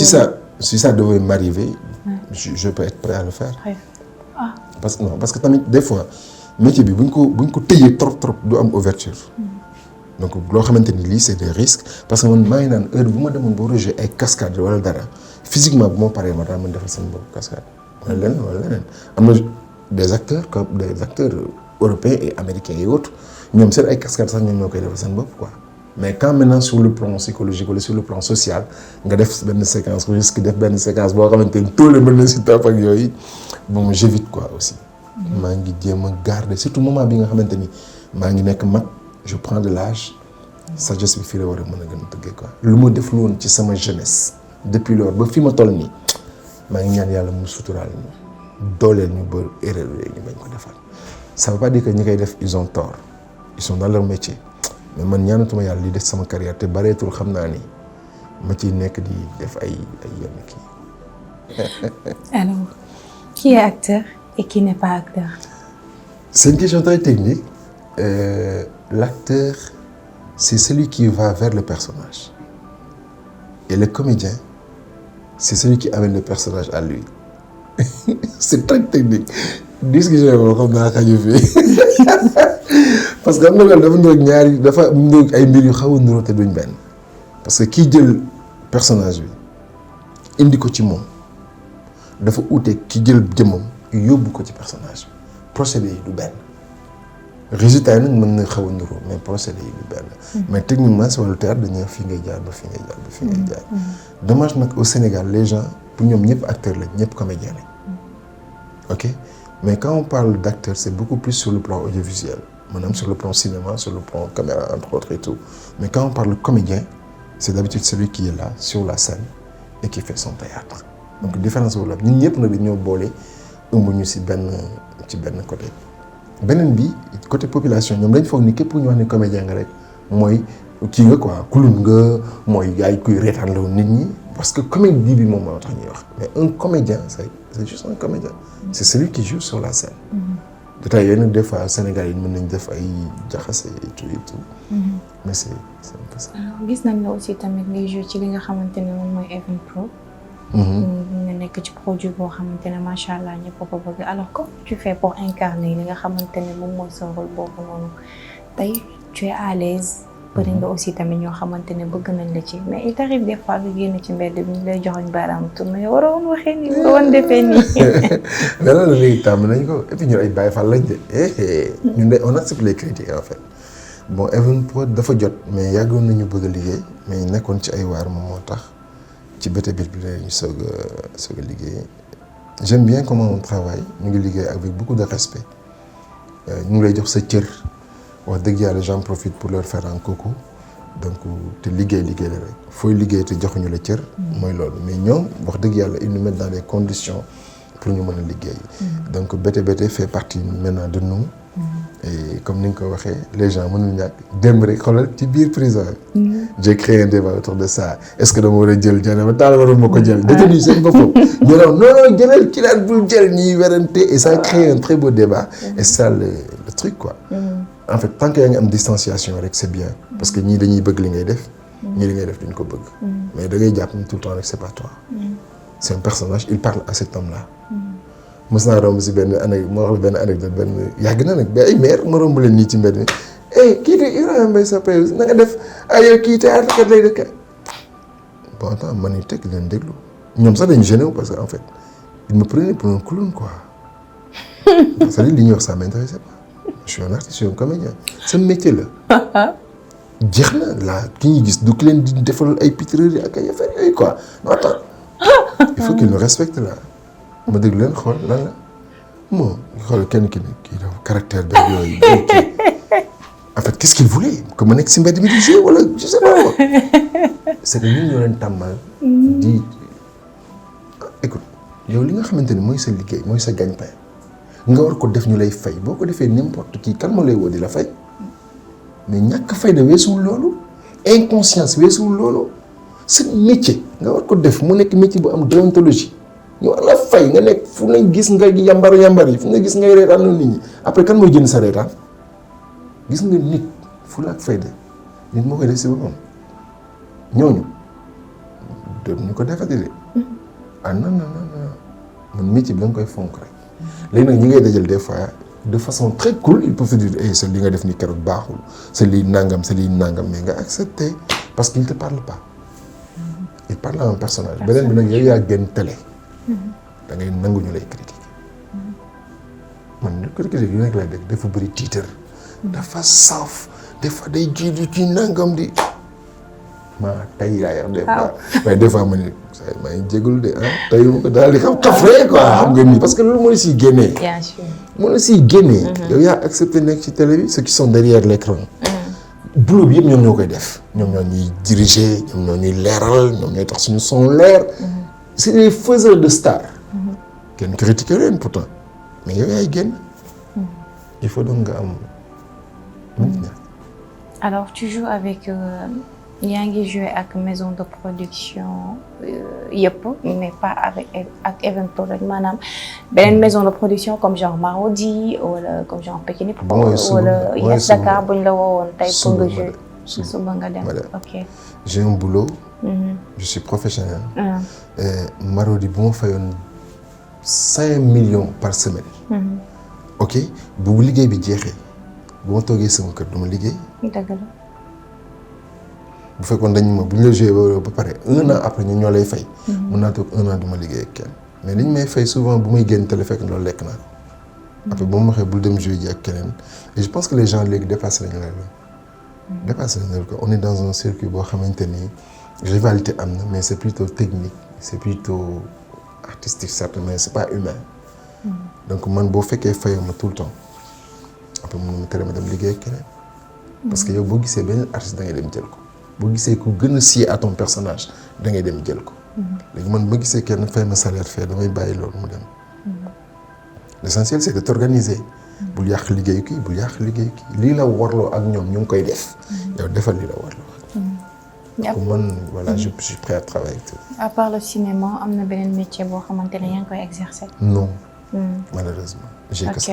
si ça devait m'arriver, je peux être prêt à le faire. Ah. Parce que tamit des fois métier bi buñ ko tëjee trop du am ouverture. Donc loo xamante ni lii c'est des risques parce que man maa ngi naan heure bu ma demoon ba rejet ay cascade wala dara physiquement bu ma paree ma daan mën defal seen bopp cascade wala leneen am na des acteurs comme des acteurs européens et américains et autres ñoom seen ay cascade sax ñoom ñoo koy defal seen bopp quoi. Mais quand maintenant sur le plan psychologique wala sur le plan social nga def benn séquence risque def benn séquence boo xamante ni tôt le mën na si topp ak yooyu bon j'évite quoi aussi. maa ngi jéem a garder surtout moment bi nga xamante ni maa ngi nekk mag je prends de l'âge sagesse bi fii la war a mën a gën a tëggee quoi. lu ma def lu woon ci sama jeunesse depuis loolu ba fi ma toll nii maa ngi ñaan yàlla mu suturaal ñu dooleel ñu ba erreur yooyu ñu bañ ko defal ça veut pas dire que ñi koy def ils ont tort ils sont dans leur métier. mais man ñaanatuma yàlla li def sama carrière te bareetul xam naa ni ma ciy nekk di def ay yenn kii. Alors qui est acteur et qui n'est pas acteur? C'est une question très technique. L'acteur c'est celui qui va vers le personnage et le comédien c'est celui qui amène le personnage à lui. C'est très technique. discussion boobu xam naa xaju fii parce que am na dafa ndoog ñaari dafa ndoog ay mbir yu xaw a niroo te duñ benn parce que kii jël personnage bi indi ko ci moom dafa uute ki jël jëmmam yóbbu ko ci personnage bi procédé yi du benn résultat yi nag mën na xaw a niroo mais procédé yi du benn mais techniquement si wàllu théâtre dañuy fii ngay jaar ba fii ngay jaar ba fii ngay jaar dommage nag au Sénégal les gens pour ñoom ñëpp acteurs lañ ñëpp comédiens lañ ok. Mais quand on parle d'acteur, c'est beaucoup plus sur le plan audiovisuel. Même sur le plan cinéma, sur le plan caméra, entre autres et tout. Mais quand on parle de comédien, c'est d'habitude celui qui est là, sur la scène, et qui fait son théâtre. Donc, différence boobu la ñun ñëpp nag dañoo boole ëmb ñu ci benn côté. beneen bi côté population ñoom dañ foog ni képp ku ñu wax ni comédien nga rek mooy kii nga quoi kulun nga mooy yaay kuy reetaan la nit ñi parce que comédie bi moom moo tax ñuy wax mais un comédien c'est juste un comédien. C'est celui qui joue sur la scène. détail yooyu nag des fois Sénégal yi mën nañ def ay jaxase et tout. mais c'est un peu ça. gis nañ la aussi tamit ngay joué ci li nga xamante ne moom mooy Even Pro. nga nekk ci produit boo xamante ne macha allah ñëpp a ko bëgg alors comment tu fais pour incarner li nga xamante ne moom mooy sa rôle boobu noonu tey tu es à l'aise. bëri nga aussi tamit ñoo xamante ne bëgg nañ la ci mais il t'arrive des fois nga génn ci mbedd bi ñu lay joxoñ baaraam tourné yow waroon waxee nii waroon defee nii. mais loolu léegi tàmm nañ ko et puis ñun ay Baye Fall lañ de ñun de on accepte les critiques en fait bon Even Pro dafa jot mais yàggoon nañu bëgg a liggéey mais nekkoon ci ay waar moom moo tax ci bët bi ñu soog a liggéey j'aime bien comment on travaille ñu ngi liggéey avec beaucoup de respect ñu ngi lay jox sa cër. wax dëgg yàlla j'en profite pour leur faire un coucou donc te liggéey la rek fooy liggéey te joxuñu la cër. mooy loolu mais ñoom wax dëgg yàlla ils nous mettent dans des conditions pour ñu mën a liggéey. donc BTBT fait partie maintenant de nous. et comme ni nga ko waxee les gens mënuñu ñàkk démb rek xoolal ci biir prison j'ai créé un débat autour de ça est-ce que dama war a jël jël ba taal waruma ko jël. détenu seen boppam ñu ne non jëlal ci laat bul jël ñuy werante et ça a créé un très beau débat. et ça le truc quoi. en fait tant que yaa ngi am distanciation rek c'est bien parce que ñii dañuy bëgg li ngay def ñii li ngay def duñ ko bëgg mais da ngay jàpp ni tout le temps rek c'est pas toi c'est un personnage il parle à cet homme-là mos naa romb si benn anecdote benn yàgg na nag ba ay maire ma romb leen nii ci mbedd mi kii de Ibrahima Mbaye Sopé na nga def yow kii théâtre kat lay dëkk bon attends man ni tekk leen déglu ñoom sax dañu gêné parce que en fait ils me prenaient pour un clown quoi c'est-à-dire li ñuy wax ça m'intéressait pas. Je suis un artiste, je suis un comédien. C'est un métier là. jeex na la ki ñuy gis du ki leen di defal ay pitreries ak ay affaires yooyu quoi non attends il faut qu'il nous respecte là ma déglu leen xool lan la bon xool kenn ki ne kii dafa caractère beeg yooyu en fait qu'est-ce qu'il voulait que ma nekk si mbedd mi di jouer wala je sais pas quoi c'est que ñun ñoo leen tàmmal di écoute yow li nga xamante ni mooy sa liggéey mooy sa gagne-pain nga war ko def ñu lay fay boo ko defee n'importe qui kan moo lay woo di la fay mais ñàkk fayda weesuwul loolu inconscience weesuwul loolu sa métier nga war ko def mu nekk métier bu am déontologie ñu war la fay nga nekk fu nañ gis nga yambar yi fu nga gis ngay reetaan na nit ñi après kan mooy jënd sa reetaan gis nga nit fu la ak fayda nit moo koy def si boppam ñooñu doon ñu ko defati de non man métier bi da nga koy fonk rek léegi nag ñi ngay dajal des fois de façon très cool il peut se dire sa li nga def ni keroog baaxul sa lii nangam mais nga accepter parce qu'il te parle pas il parle à un personnage beneen bi nag yow yaa génn télé da ngay nangu ñu lay critiquer man ñu critiquer yu nekk lay dégg dafa bëri titre dafa saf des fois day ji di ci nangam di maa tay laa yor des fois mais des fois ma ne maa ngi jégalu de tey ma ko daal di xam kafre quoi xam nga nii parce que loolu moo la siy génnee. bien sûr moo la siy génnee. yow yaa accepté nekk ci télé bi ceux qui sont derrière l'écran boulot bi yëpp ñoom ñoo koy def ñoom ñoo ñuy diriger ñoom ñoo ñuy leeral ñoom ñooy tax suñu son leer. c'est des faiseurs de stars. kenn critiqué leen pourtant mais yow yaay génn. il faut donc nga am. alors tu joues avec. yaa ngi joué ak maison de production yëpp mais pas ak Evenprod rek maanaam beneen maison de production comme genre Marodi wala comme genre Pikini Pro wala Yes Dakar buñ la woowoon tey pour nga joué suba nga dem ok j'ai un boulot je suis professionnel Marodi bu ma fayoon 5 millions par semaine ok bu liggéey bi jeexee bu ma toogee sama kër du ma liggéey dëgg la bu fekkoon dañ ma bu ñu la joué ba pare 1 an après ñu ñoo lay fay. mun naa toog 1 an du ma liggéey ak kenn mais dañ may fay souvent bu may génn télé fekk loolu lekk naa ko. après bu ma waxee bul dem joué ji ak keneen et je pense que les gens léegi dépassé nañu leen dépassé nañu leen ko on est dans un circuit boo xamante ni rivalité am na mais c'est plutôt technique c'est plutôt artistique certes mais c'est pas humain. donc man boo fekkee fayoo ma tout le temps après mun ma tere ma dem liggéey ak keneen. parce que yow boo gisee beneen artiste da ngay dem jël ko. boo gisee ku gën a scier à ton personnage da ngay dem jël ko. léegi man ma gisee kenn fay ma salaire fee damay bàyyi loolu mu dem. l'essentiel c'est de t'organiser. bul yàq liggéeyu kii bul yàq liggéeyu kii lii la warloo ak ñoom ñu ngi koy def. yow defal lii la warloo ak. donc man voilà je suis prêt à travailler avec toi. à part le cinéma am na beneen métier boo xamante ne yaa ngi koy exercer. non. malheureusement j'ai que ça.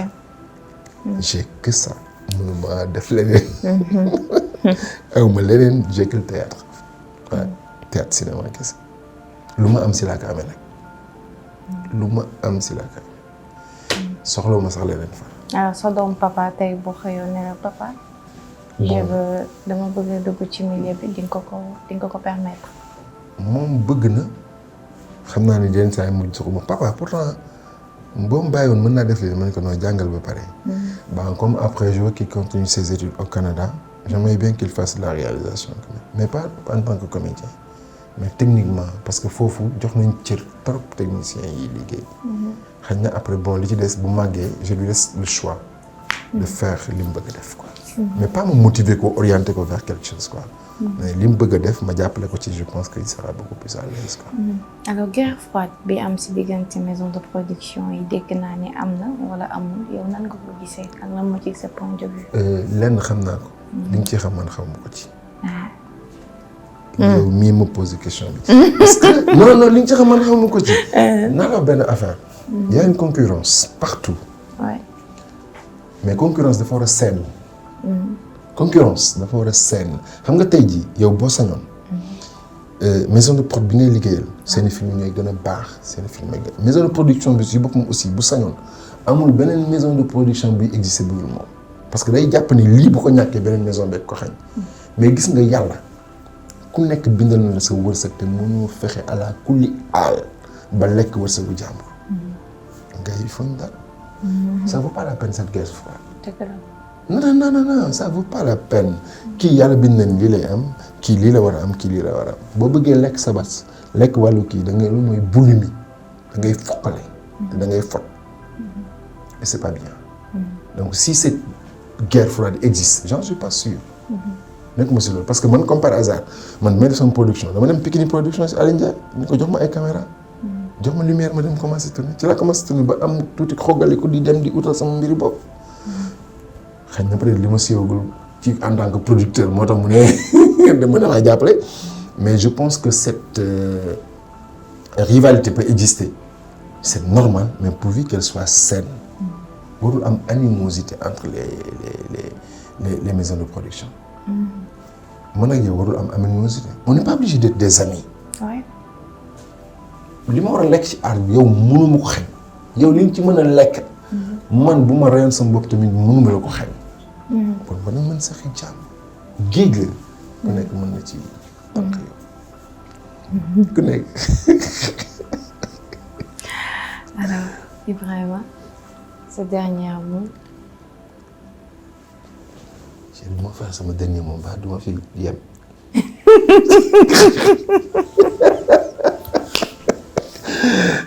j'ai que ça. mënuma def leneen. awma leneen j'ai que le théâtre waaw théâtre cinéma kese lu ma am si laa ko amee nag lu ma am si laa ko amee soxla ma sax leneen fa. alors sa doom papa tey boo xëyoon ne la papa. dama bëgg a dugg ci milieu bi di nga ko permettre. moom bëgg na xam naa ne yenn saa yi mujj soxla papa pourtant boo ma bàyyi woon mën naa def lii ma ne ko noo jàngal ba pare. Bon, comme après je veux qu'il continue ses études au Canada, j'aimerais bien qu'il fasse de la réalisation quand même. Mais pas en tant que comédien, mais techniquement parce que foofu jox nañ cër trop technicien yi liggéey. xëy na après bon li ci des bu màggee je lui laisse le choix de faire li mu bëgg a def quoi. mais pas me motiver ko orienter ko vers quelque chose quoi. mais li mu bëgg a def ma jàppale ko ci je pense qu'il sera beaucoup plus à l'aise quoi. alors guerre froide bi am si diggante maison de production yi dégg naa ne am na wala amul yow nan nga ko gisee ak lan moo ci sa point de vue. lenn xam naa ko. li nga ci xam man xamu ko ci. yow mii ma posé question bi. parce que non li nga ci xam man xamu ko ci. naa la benn affaire. il y a une concurrence partout. ouais. mais concurrence dafa war a saine. concurrence dafa war a saine xam nga tey jii yow boo sañoon. maison de prod bi ngay liggéeyal. seen i film ñooy gën a baax seen i film ñooy gën maison de production bi si boppam aussi bu sañoon amul beneen maison de production bi existé bu dul moom. parce que day jàpp ni lii bu ko ñàkkee beneen maison beeg ko xañ. mais gis nga yàlla ku nekk bindal na la sa wërsëg te mënoo fexe ala kulli aal ba lekk wërsëgu jàmbur. nga yi foog daal. ça vaut pas la peine cette guerre froide. non ça vaut pas la peine. kii yàlla bind nañ lii lay am kii lii la war a am kii lii la war a am boo bëggee lekk sa bas lekk wàllu kii da ngay lu mooy boulimie da ngay foqale. te da ngay fot. et c'est pas bien. donc si cette guerre froide existe j'en suis pas sûr. nekkuma si loolu parce que man comme par hasard man may def sama production dama dem Pikini production si Aliou Ndiaye ñu ko jox ma ay caméra jox ma lumière ma dem commencé tourner ci laa commencé tourner ba am tuuti xogaliku di dem di utal sama mbiri bopp xëy na peut-être li ma siiwagul ci en tant que producteur moo tax mu ne dama ne laa jàppale mais je pense que cette rivalité peut exister c'est normal mais pourvu qu'elle soit saine warul am animosité entre les maisons de production man ak yow warul am animosité on n'est pas obligé d'être des amis Ouais. li ma war a lekk ci aar bi yow mënu ma ko xañ yow li nga ci mën a lekk man bu ma reyoon sama bopp tamit mënu ma la ko xañ kon ba nañ mën saxi jàmm géej la ku nekk mën na ci tànk yow ku nekk Alors, Ibrahima, ce dernier mot. Chérie, bu ma faa sama dernier mot ba du ma fi yem.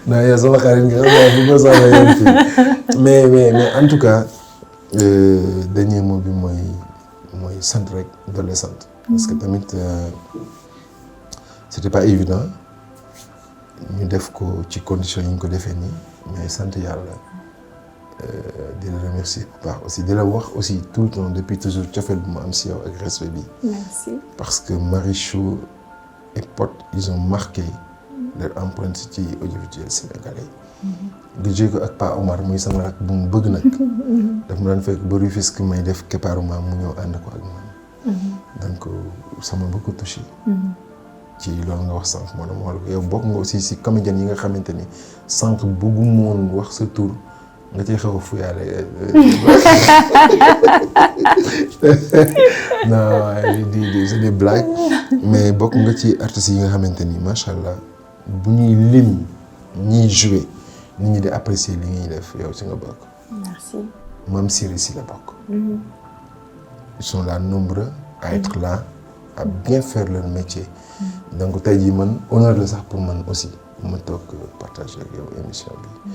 Non yow sama xarit nga xam bu ma soxla yem fii mais en tout cas dernier mot bi mooy sant rek doole sant. Parce que tamit c'était pas évident ñu def ko ci conditions yi ñu ko defee nii mais sant yàlla di la remercier bu baax aussi di la wax aussi tout le temps depuis toujours cofeel bu ma am si yow ak respect bi. Merci. Parce que Marichou et Pod ils ont marqué leur empreinte ci audiovisuel sénégalais. nga jóge ko ak Pa Omar muy sama rak bu mu bëgg nag. daf ma daan fekk ba Rufisque may def Kepaaruma mu ñëw ànd ko ak man. donc ça m'a beaucoup touché. ci loolu nga wax sànq moo dama yow bokk nga aussi si comédien yi nga xamante ni sànq bëggu moon wax sa tur nga ciy xaw a fuyaale non di c'est des blagues mais bokk nga ci artistes yi nga xamante ni macha allah bu ñuy lim ñiy jouer nit ñi di apprécier li ñuy def yow ci nga bokk. Merci. Mam Siri si la bokk. Ils sont là nombreux à être là à bien faire leur métier. Donc tey jii man honneur la sax pour man aussi ma toog partager ak yow émission bi.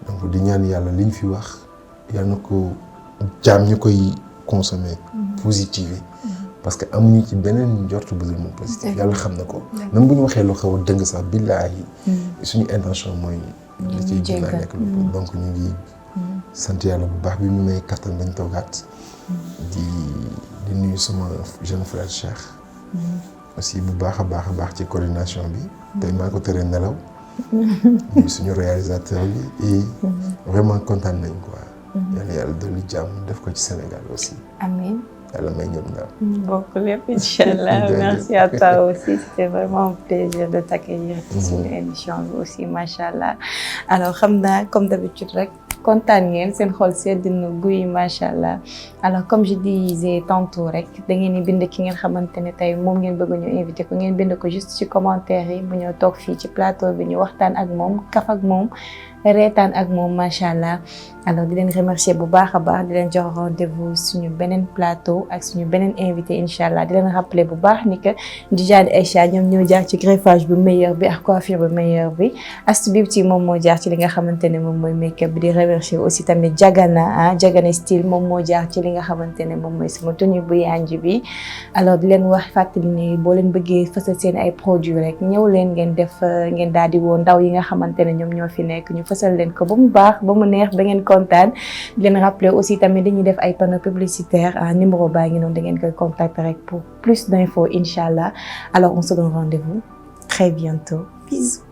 donc di ñaan yàlla liñ fi wax yàlla na ko jaam ñu koy consommer positiver parce que amuñu ci beneen njort bu dul moom positif yàlla xam na ko. même bu ñu waxee loo xaw a dëng sax billaahi suñu intention mooy. li ciy gën a nekk lu donc ñu ngi sant yàlla bu baax bi ñu may kattan dañ toogaat. di nuyu sama jeune frère Cheikh. aussi bu baax a baax ci coordination bi. tey maa ko teree nelaw. nuyu suñu réalisateur bi et vraiment kontaan nañ quoi. yàlla dolli jàmm def ko ci Sénégal aussi. Amiin. yàlla may ñëpp ndaw. Bokk lépp inchallah. Merci à toi aussi. C'était vraiment un plaisir de t'accueillir ci suñu émission bi aussi machallah. Alors xam naa comme d'habitude rek. kontaan ngeen seen xol sedd na guy macha allah alors comme je disais tantôt rek da ngeen di bind ki ngeen xamante ne tey moom ngeen bëgg ñu invité ko ngeen bind ko juste ci commentaire yi bu ñëw toog fii ci plateau bi ñu waxtaan ak moom kaf ak moom reetaan ak moom macha allah alors di leen remercier bu baax a baax di leen jox rendez-vous suñu beneen plateau ak suñu beneen invité incha allah di leen rappeler bu baax ni que Dijane Aïcha ñoom ñoo jaar ci greffage bu meilleur bi ak coiffure bu meilleur bi Astou Beauty moom moo jaar ci li nga xamante ne moom mooy make-up bi di remercier aussi tamit Jagana style moom moo jaar ci li nga xamante ne moom mooy sama tenue bu yanj bi alors di leen wax fàttali ne boo leen bëggee fësal seen ay produits rek ñëw leen ngeen def ngeen daal di woo ndaw yi nga xamante ne ñoom ñoo fi nekk ñu fësal leen ko ba mu baax ba mu neex ba ngeen kontaan di leen rappeler aussi tamit dañuy def ay panneaux publicitaires numéro baa ngi noonu da ngeen koy contacter rek pour plus d'infos incha allah alors on se donne rendez-vous très bientôt bisous.